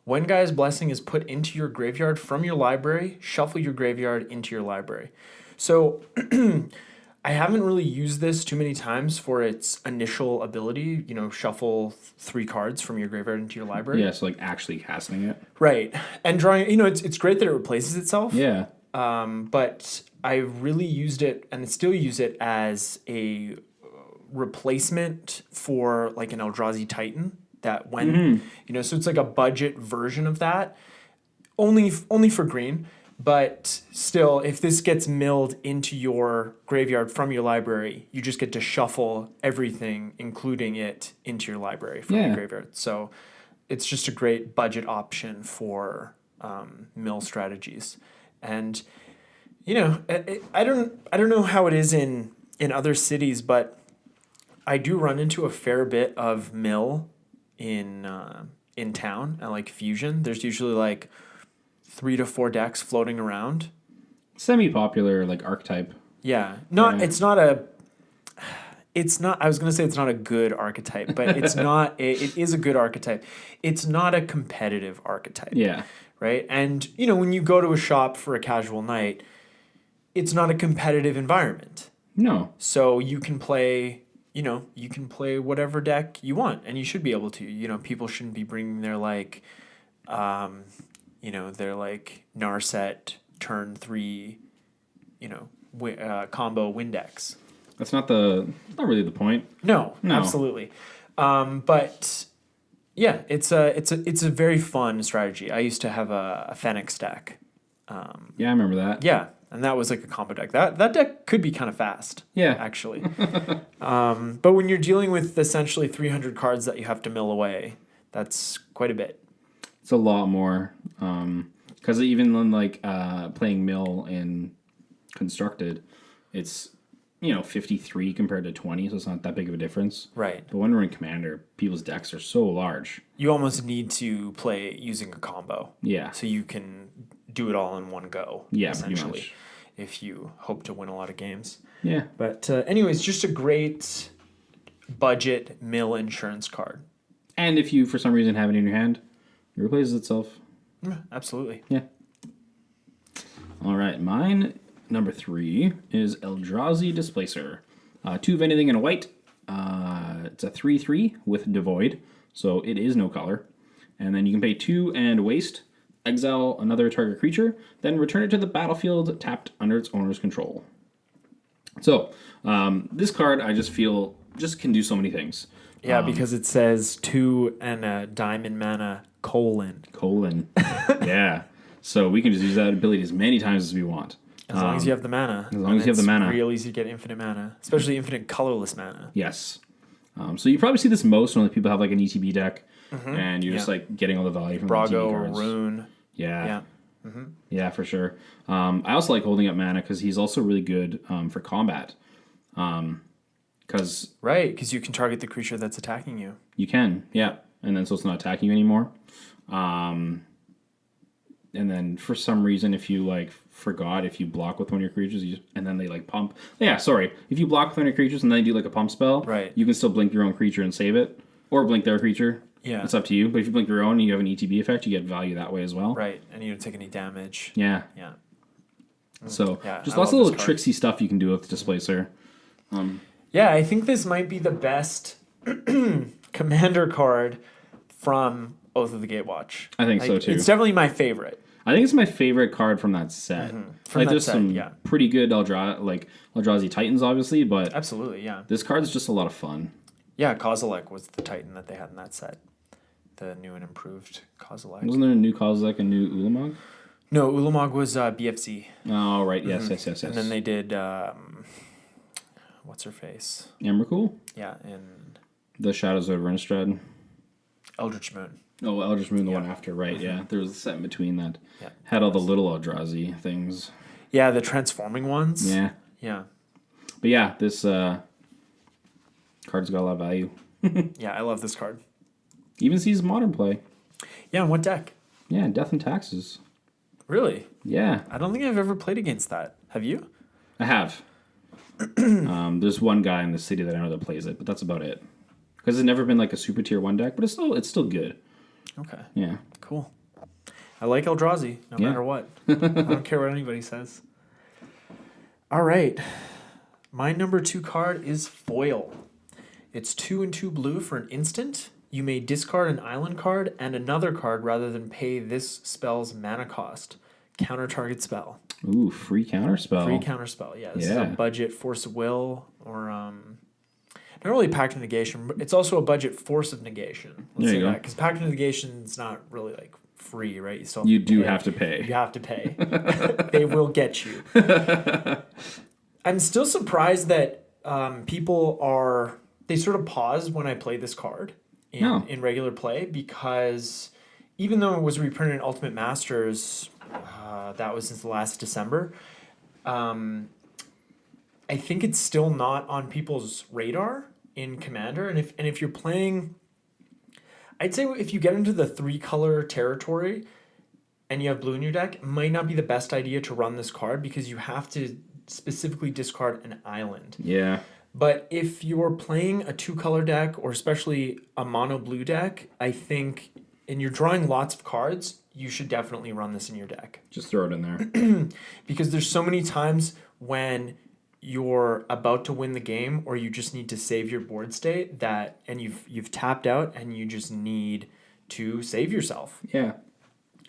When Gaia's Blessing is put into your graveyard from your library, shuffle your graveyard into your library. So I haven't really used this too many times for its initial ability, shuffle 3 cards from your graveyard into your library. Yeah, so like actually casting it. Right. And drawing, it's great that it replaces itself. Yeah. But I really used it and still use it as a replacement for like an Eldrazi Titan that when, so it's like a budget version of that, only for green. But still, if this gets milled into your graveyard from your library, you just get to shuffle everything, including it, into your library from your graveyard. So it's just a great budget option for mill strategies. And, I don't know how it is in other cities, but I do run into a fair bit of mill in town and like Fusion. There's usually like 3 to 4 decks floating around. Semi-popular like archetype. Yeah. It's not I was going to say it's not a good archetype, but it's not it is a good archetype. It's not a competitive archetype. Yeah. Right? And when you go to a shop for a casual night, it's not a competitive environment. No. So you can play whatever deck you want, and you should be able to. People shouldn't be bringing their like their like Narset turn 3, combo Windex. That's not really the point. No. Absolutely. But yeah, it's a very fun strategy. I used to have a Fenix deck. Yeah, I remember that. Yeah, and that was like a combo deck. That deck could be kind of fast. Yeah, actually. But when you're dealing with essentially 300 cards that you have to mill away, that's quite a bit. It's a lot more, because even when like playing mill in constructed, it's 53 compared to 20, so it's not that big of a difference. Right. But when we're in Commander, people's decks are so large. You almost need to play using a combo. Yeah. So you can do it all in one go. Yeah, essentially, pretty much. If you hope to win a lot of games. Yeah. But anyways, just a great budget mill insurance card. And if you, for some reason, have it in your hand, it replaces itself. Yeah, absolutely. Yeah. All right, mine number 3 is Eldrazi Displacer. 2 of anything and a white. It's a 3/3 with Devoid, so it is no color. And then you can pay 2 and waste, exile another target creature, then return it to the battlefield tapped under its owner's control. So this card, I just feel, can do so many things. Yeah, because it says 2 and a diamond mana : Yeah. So we can just use that ability as many times as we want. As long as you have the mana. As long as you have the mana. It's real easy to get infinite mana, especially infinite colorless mana. Yes. So you probably see this most when people have like an ETB deck, and you're just like getting all the value from Brago, the ETB cards. Rune. Yeah. Yeah. Yeah, for sure. I also like holding up mana because he's also really good for combat. Because you can target the creature that's attacking you. You can, yeah. And then so it's not attacking you anymore. And then for some reason, if you like forgot, if you block with one of your creatures, and then they like pump. Yeah, sorry. If you block with one of your creatures and then you do like a pump spell, you can still blink your own creature and save it, or blink their creature. Yeah, it's up to you. But if you blink your own and you have an ETB effect, you get value that way as well. Right, and you don't take any damage. Yeah, yeah. So just lots of little tricksy stuff you can do with Displacer. Yeah, I think this might be the best commander card from Oath of the Gatewatch. I think so too. It's definitely my favorite. I think it's my favorite card from that set. There's some pretty good Eldrazi Titans, obviously, but absolutely, yeah. This card is just a lot of fun. Yeah, Kozilek was the Titan that they had in that set. the new and improved Kozilek. Wasn't there a new Kozilek, a new Ulamog? No, Ulamog was BFZ. Oh, right. Yes, yes. And then they did, what's her face? Emrakul? Yeah, and... The Shadows of Innistrad. Eldritch Moon. Oh, Eldritch Moon, the one after, right, yeah. There was a set in between that. Yeah. Had all the little Eldrazi things. Yeah, the transforming ones. Yeah. Yeah. But yeah, this card's got a lot of value. Yeah, I love this card. Even sees Modern play. Yeah, and what deck? Yeah, Death and Taxes. Really? Yeah. I don't think I've ever played against that. Have you? I have. There's one guy in the city that I know that plays it, but that's about it. Because it's never been like a super tier 1 deck, but it's still good. Okay. Yeah. Cool. I like Eldrazi, no matter what. I don't care what anybody says. All right. My number 2 card is Foil. It's 2 and 2 blue for an instant. You may discard an island card and another card rather than pay this spell's mana cost. Counter target spell. Ooh, free counter spell. Free counter spell, yeah. This is a budget Force of Will or not really Pact of Negation, but it's also a budget Force of Negation. Let's say that, because Pact of Negation is not really like free, right? You do have to pay. You have to pay. They will get you. I'm still surprised that people they sort of pause when I play this card in regular play, because even though it was reprinted in Ultimate Masters, that was since last December, I think it's still not on people's radar in Commander. And if you're playing, I'd say if you get into the 3-color territory and you have blue in your deck, it might not be the best idea to run this card, because you have to specifically discard an island. Yeah. But if you're playing a 2-color deck, or especially a mono blue deck, I think, and you're drawing lots of cards, you should definitely run this in your deck. Just throw it in there. Because there's so many times when you're about to win the game, or you just need to save your board state, and you've tapped out and you just need to save yourself. Yeah.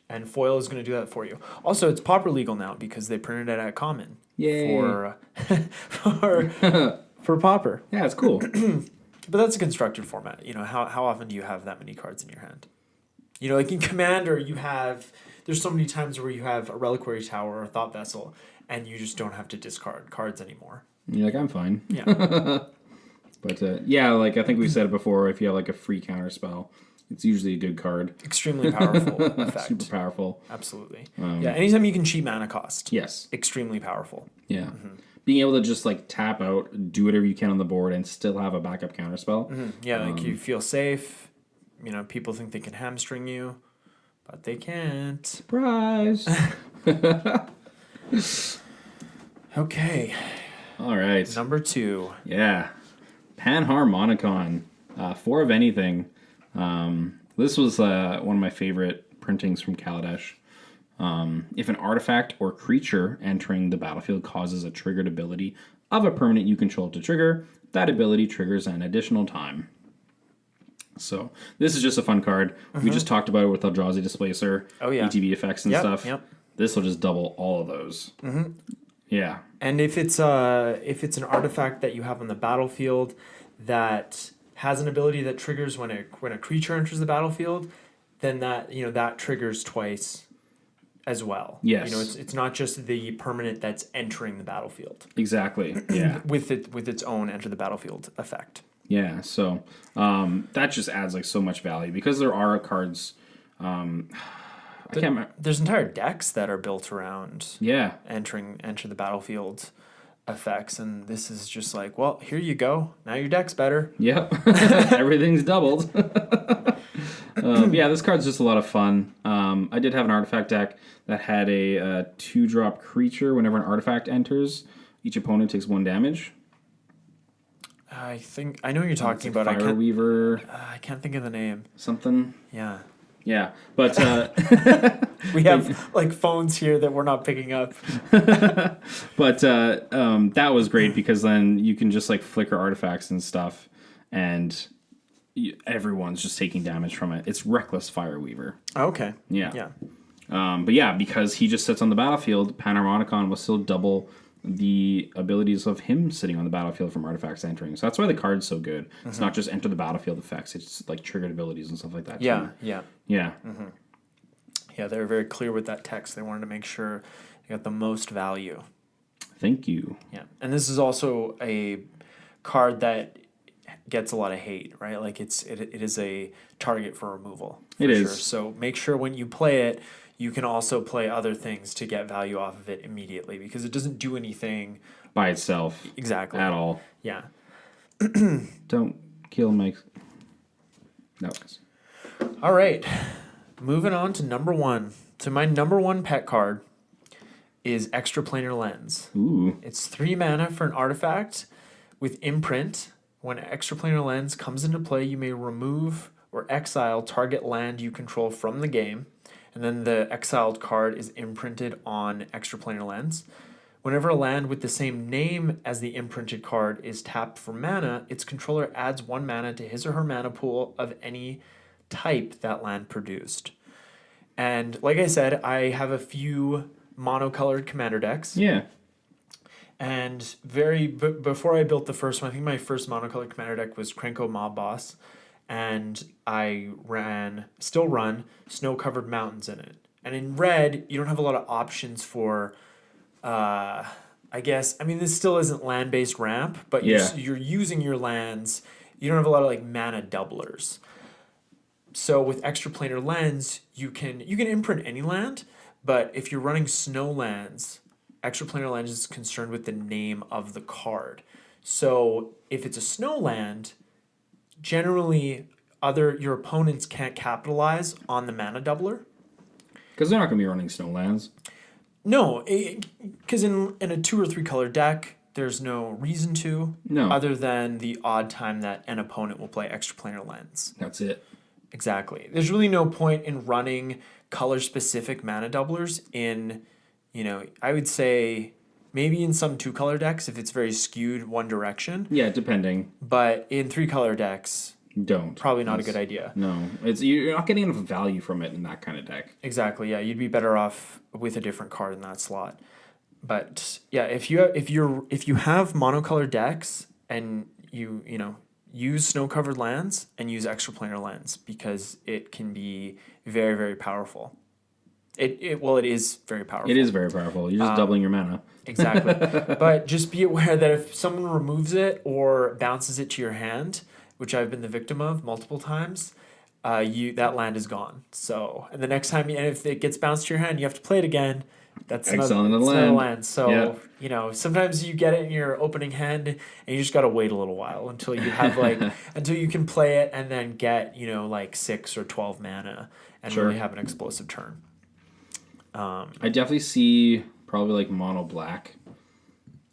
And Foil is going to do that for you. Also, it's Pauper legal now because they printed it at Common. Yay. For Pauper. Yeah, it's cool. But that's a constructed format. You know, how often do you have that many cards in your hand? You know, like in Commander, there's so many times where you have a Reliquary Tower or a Thought Vessel, and you just don't have to discard cards anymore. You're like, I'm fine. Yeah. But yeah, like I think we said it before, if you have like a free counter spell, it's usually a good card. Extremely powerful effect. Super powerful. Absolutely. Yeah, anytime you can cheat mana cost. Yes. Extremely powerful. Yeah. Mm-hmm. Being able to just like tap out, do whatever you can on the board, and still have a backup counter spell. Mm-hmm. Yeah, like you feel safe. You know, people think they can hamstring you, but they can't. Surprise! Okay. All right. Number 2. Yeah. Panharmonicon. 4 of anything. This was one of my favorite printings from Kaladesh. If an artifact or creature entering the battlefield causes a triggered ability of a permanent you control to trigger, that ability triggers an additional time. So this is just a fun card. We just talked about it with Eldrazi Displacer, ETB effects and stuff. Yep. This will just double all of those. Mm-hmm. Yeah. And if it's an artifact that you have on the battlefield that has an ability that triggers when a creature enters the battlefield, then that triggers twice as well. Yes. You know, it's not just the permanent that's entering the battlefield. Exactly. Yeah. with its own enter the battlefield effect. Yeah, so that just adds like so much value, because there are cards. I can't remember. There's entire decks that are built around enter the battlefield effects, and this is just like, well, here you go. Now your deck's better. Yep, everything's doubled. Yeah, this card's just a lot of fun. I did have an artifact deck that had a 2-drop creature. Whenever an artifact enters, each opponent takes 1 damage. I think I know what you're talking about. Fireweaver. I can't think of the name. Something. Yeah, but we have like phones here that we're not picking up. But that was great, because then you can just like flicker artifacts and stuff, and everyone's just taking damage from it. It's Reckless Fireweaver. Okay. Yeah. But yeah, because he just sits on the battlefield, Panharmonicon will still double the abilities of him sitting on the battlefield from artifacts entering. So that's why the card's so good. It's not just enter the battlefield effects. It's like triggered abilities and stuff like that. Yeah, too. yeah. Yeah. Yeah, they were very clear with that text. They wanted to make sure they got the most value. Thank you. Yeah, and this is also a card that gets a lot of hate, right? Like it is a target for removal. It is. Sure. So make sure when you play it, you can also play other things to get value off of it immediately because it doesn't do anything by itself. Exactly. At all. Yeah. Don't kill Mike. No. All right. Moving on to number one. So my number one pet card is Extra Planar Lens. Ooh. It's 3 mana for an artifact with imprint. When Extra Planar Lens comes into play, you may remove or exile target land you control from the game. And then the exiled card is imprinted on Extra Planar Lens. Whenever a land with the same name as the imprinted card is tapped for mana, its controller adds 1 mana to his or her mana pool of any type that land produced. And like I said, I have a few monocolored commander decks. Yeah. And before I built the first one, I think my first monocolored commander deck was Krenko Mob Boss. And I still run Snow-Covered Mountains in it. And in red, you don't have a lot of options for, I mean, this still isn't land-based ramp, but you're using your lands. You don't have a lot of like mana doublers. So with Extra Planar Lens, you can imprint any land, but if you're running snow lands, Extra Planar Lens is concerned with the name of the card. So if it's a snow land, generally your opponents can't capitalize on the mana doubler. Because they're not going to be running snowlands. No, because in a 2 or 3 color deck, there's no reason to. No. Other than the odd time that an opponent will play Extra Planar Lens. That's it. Exactly. There's really no point in running color-specific mana doublers in, I would say maybe in some 2-color decks if it's very skewed one direction. Yeah, depending. But in 3-color decks, don't. Probably not a good idea. No. You're not getting enough value from it in that kind of deck. Exactly, yeah. You'd be better off with a different card in that slot. But yeah, if you have monocolored decks and you use snow-covered lands and use Extra Planar Lens because it can be very, very powerful. It is very powerful. It is very powerful. You're just doubling your mana. Exactly. But just be aware that if someone removes it or bounces it to your hand, which I've been the victim of multiple times, that land is gone. So, and the next time, and if it gets bounced to your hand, you have to play it again. That's another land. So, sometimes you get it in your opening hand and you just got to wait a little while until you have until you can play it and then get, 6 or 12 mana and really have an explosive turn. I definitely see probably mono black.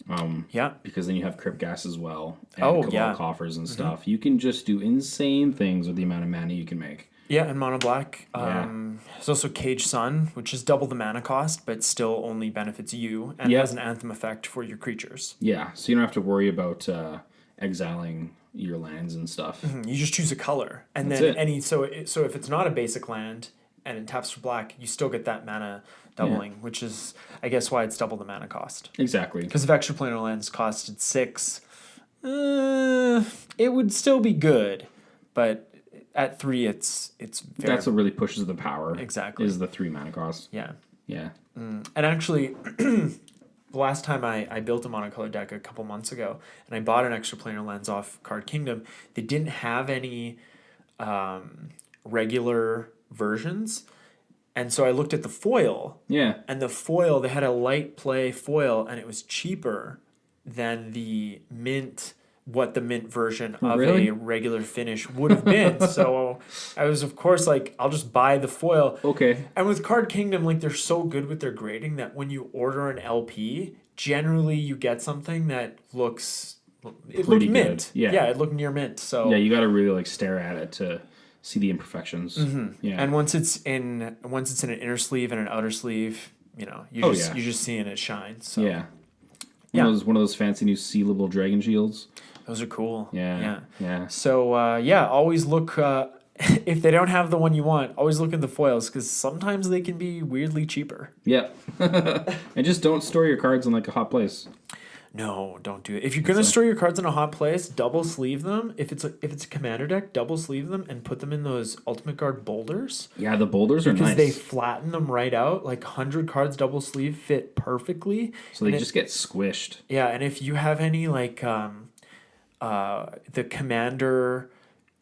Because then you have Crypt Gas as well. And Cabal Coffers and stuff. You can just do insane things with the amount of mana you can make. Yeah, and mono black. There's also Cage Sun, which is double the mana cost, but still only benefits you and has an anthem effect for your creatures. Yeah, so you don't have to worry about exiling your lands and stuff. Mm-hmm. You just choose a color, and then so if it's not a basic land and it taps for black, you still get that mana doubling, which is, I guess, why it's double the mana cost. Exactly. Because if Extra Planar Lens costed 6, it would still be good, but at 3, it's very... That's what really pushes the power. Exactly. Is the 3 mana cost. Yeah. Yeah. And actually, the last time I built a monocolored deck a couple months ago, and I bought an Extra Planar Lens off Card Kingdom, they didn't have any regular versions. And so I looked at the foil. Yeah. And the foil, they had a light play foil, and it was cheaper than the mint, what the mint version of a regular finish would have been. So I was, of course, I'll just buy the foil. Okay. And with Card Kingdom, they're so good with their grading that when you order an LP, generally you get something that looks... It looked mint. Yeah. Yeah, it looked near mint. So yeah, you got to really stare at it to see the imperfections. Mm-hmm. Yeah. And once it's in an inner sleeve and an outer sleeve, you're just seeing it shine. So yeah. One of those fancy new sealable dragon shields. Those are cool. Yeah. So always look if they don't have the one you want, always look at the foils because sometimes they can be weirdly cheaper. Yeah. And just don't store your cards in like a hot place. No, don't do it. If you're gonna store your cards in a hot place, double sleeve them. If it's a commander deck, double sleeve them and put them in those Ultimate Guard boulders. Yeah, the boulders are nice. Because they flatten them right out. Like 100 cards double sleeve fit perfectly. So they just get squished. Yeah, and if you have any like the commander,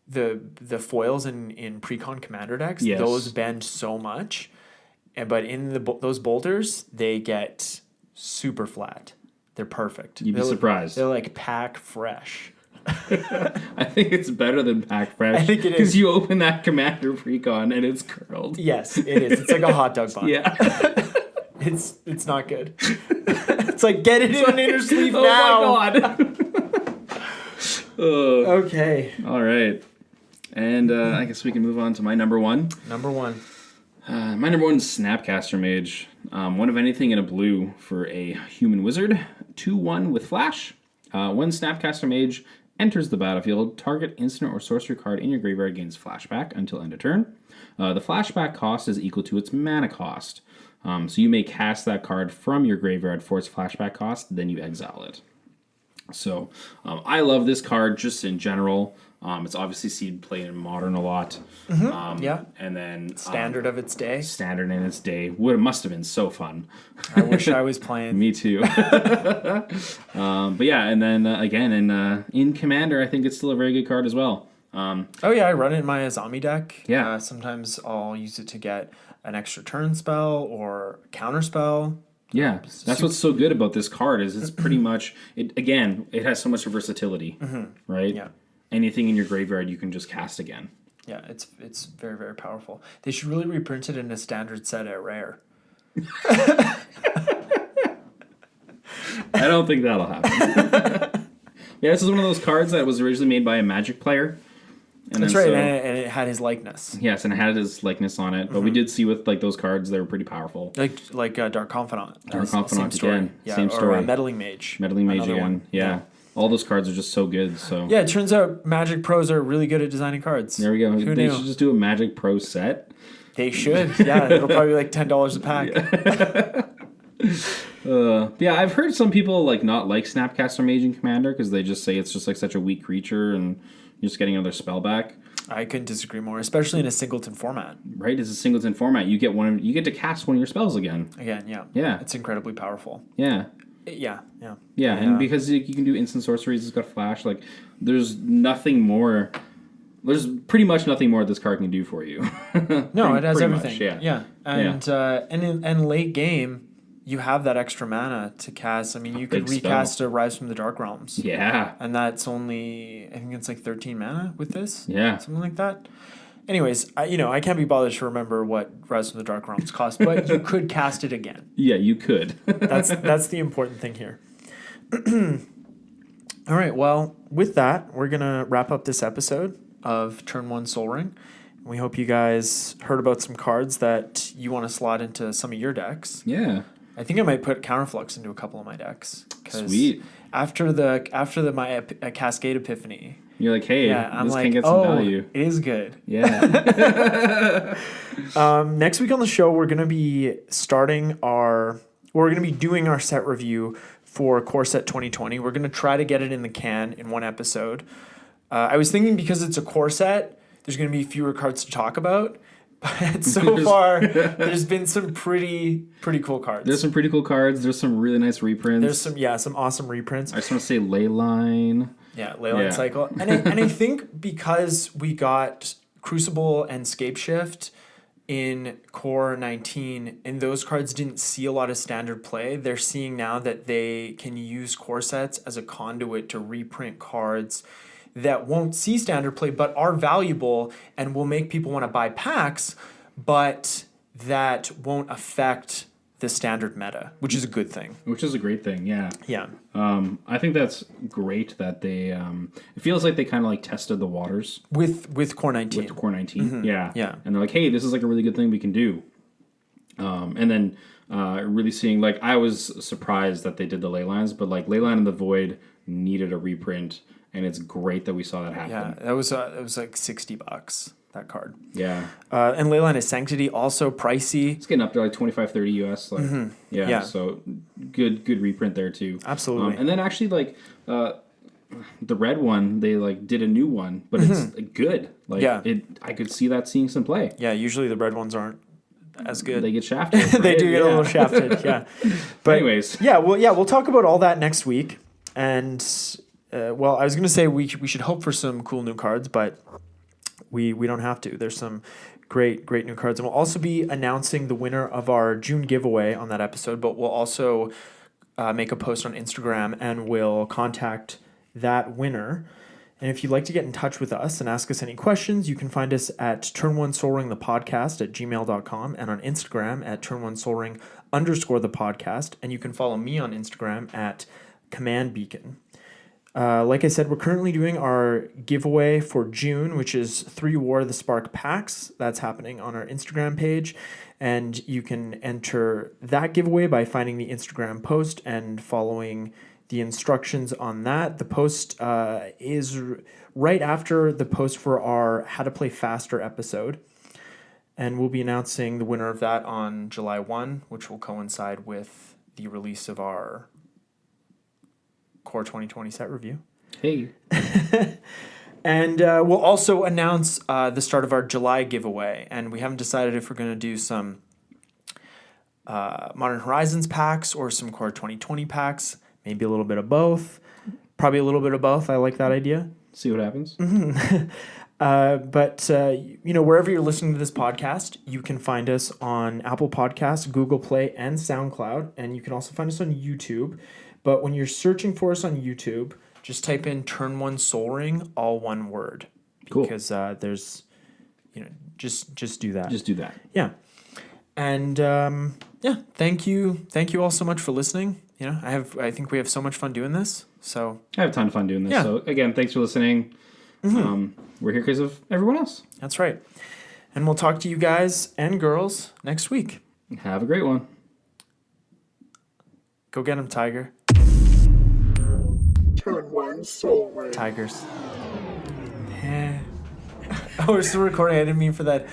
the foils in precon commander decks, those bend so much. But in those boulders, they get super flat. They're perfect. You'd be surprised. They're like pack fresh. I think it's better than pack fresh. I think it is. Because you open that commander precon and it's curled. Yes, it is. It's like a hot dog bun. Yeah. It's not good. It's like, get it in an inner sleeve now. Oh my god. Okay. All right. And I guess we can move on to my number one. Number one. My number one is Snapcaster Mage. One of anything in a blue for a human wizard. 2/1 with flash. When Snapcaster Mage enters the battlefield, target instant or sorcery card in your graveyard gains flashback until end of turn. The flashback cost is equal to its mana cost. So you may cast that card from your graveyard for its flashback cost, then you exile it. So I love this card just in general. It's obviously seen played in Modern a lot. Yeah. And then... Standard of its day. Standard in its day. Must have been so fun. I wish I was playing. Me too. But yeah, and then again, in Commander, I think it's still a very good card as well. Oh yeah, I run it in my Azami deck. Yeah. Sometimes I'll use it to get an extra turn spell or counter spell. Yeah, that's what's so good about this card is it's pretty much... It has so much versatility, right? Yeah. Anything in your graveyard you can just cast again. Yeah, it's very, very powerful. They should really reprint it in a standard set at rare. I don't think that'll happen. Yeah, this is one of those cards that was originally made by a Magic player. And that's right, and it had his likeness. Yes, and it had his likeness on it. But we did see with like those cards, they were pretty powerful. Like Dark Confidant. Dark Confidant again. Yeah, same story. Or Meddling Mage. Meddling Mage again. Yeah. All those cards are just so good. So yeah, it turns out Magic pros are really good at designing cards. There we go. They should just do a Magic Pro set. They should. Yeah, it'll probably be like $10 a pack. Yeah, I've heard some people like not like Snapcaster Mage in Commander because they just say it's just like such a weak creature and you're just getting another spell back. I couldn't disagree more, especially in a singleton format. Right, it's a singleton format. You get to cast one of your spells again. Again, yeah. Yeah. It's incredibly powerful. Yeah. Yeah. And because you can do instant sorceries, it's got flash. Like, there's nothing more. There's pretty much nothing more this card can do for you. No, it has everything. Much, yeah. And late game, you have that extra mana to cast. I mean, you could recast a Rise from the Dark Realms. Yeah. And that's only, I think it's like 13 mana with this. Yeah. Something like that. Anyways, I can't be bothered to remember what Rise from the Dark Realms cost, but you could cast it again. Yeah, you could. That's the important thing here. All right, well, with that, we're going to wrap up this episode of Turn 1 Sol Ring. We hope you guys heard about some cards that you want to slot into some of your decks. Yeah. I think I might put Counterflux into a couple of my decks. Sweet. After my Cascade Epiphany... You're like, hey, I'm this like, can get some value. It is good. Yeah. Next week on the show, we're going to be doing our set review for Core Set 2020. We're going to try to get it in the can in one episode. I was thinking because it's a core set, there's going to be fewer cards to talk about. But so far, there's been some pretty cool cards. There's some pretty cool cards. There's some really nice reprints. There's some awesome reprints. I just want to say Leyline. Yeah, Leyline Cycle. And I think because we got Crucible and Scapeshift in Core 19, and those cards didn't see a lot of standard play, they're seeing now that they can use core sets as a conduit to reprint cards that won't see standard play but are valuable and will make people want to buy packs, but that won't affect the standard meta, which is a good thing. Which is a great thing, yeah. Yeah. I think that's great that they... it feels like they kind of like tested the waters. With Core 19. With Core 19, Yeah. And they're like, hey, this is like a really good thing we can do. And then really seeing... Like, I was surprised that they did the Leylines, but like Leyline in the Void needed a reprint, and it's great that we saw that happen. Yeah, that was like $60. that card. Yeah. And Leyline of Sanctity, also pricey. It's getting up to like 25, 30 US. Like, yeah. So good reprint there too. Absolutely. And then actually like the red one, they like did a new one, but it's good. Like I could see that seeing some play. Yeah, usually the red ones aren't as good. They get shafted. Right? They do get a little shafted, yeah. But anyways. We'll talk about all that next week. And I was going to say we should hope for some cool new cards, but we don't have to. There's some great new cards. And we'll also be announcing the winner of our June giveaway on that episode, but we'll also make a post on Instagram and we'll contact that winner. And if you'd like to get in touch with us and ask us any questions, you can find us at turn1soulringthepodcast@gmail.com and on Instagram at turn1soulring_the podcast. And you can follow me on Instagram at commandbeacon. Like I said, we're currently doing our giveaway for June, which is 3 War of the Spark packs. That's happening on our Instagram page. And you can enter that giveaway by finding the Instagram post and following the instructions on that. The post is right after the post for our How to Play Faster episode. And we'll be announcing the winner of that on July 1, which will coincide with the release of our Core 2020 set review. Hey. And we'll also announce the start of our July giveaway. And we haven't decided if we're going to do some Modern Horizons packs or some Core 2020 packs. Maybe a little bit of both. Probably a little bit of both. I like that idea. See what happens. But wherever you're listening to this podcast, you can find us on Apple Podcasts, Google Play, and SoundCloud. And you can also find us on YouTube. But when you're searching for us on YouTube, just type in Turn 1 Soul Ring, all one word. Cool. Because there's, just do that. Just do that. Yeah. And thank you all so much for listening. I think we have so much fun doing this. So I have a ton of fun doing this. Yeah. So again, thanks for listening. We're here because of everyone else. That's right. And we'll talk to you guys and girls next week. Have a great one. Go get him, Tiger. Turn 1 Soul Ring. Tigers. Oh, we're still recording. I didn't mean for that.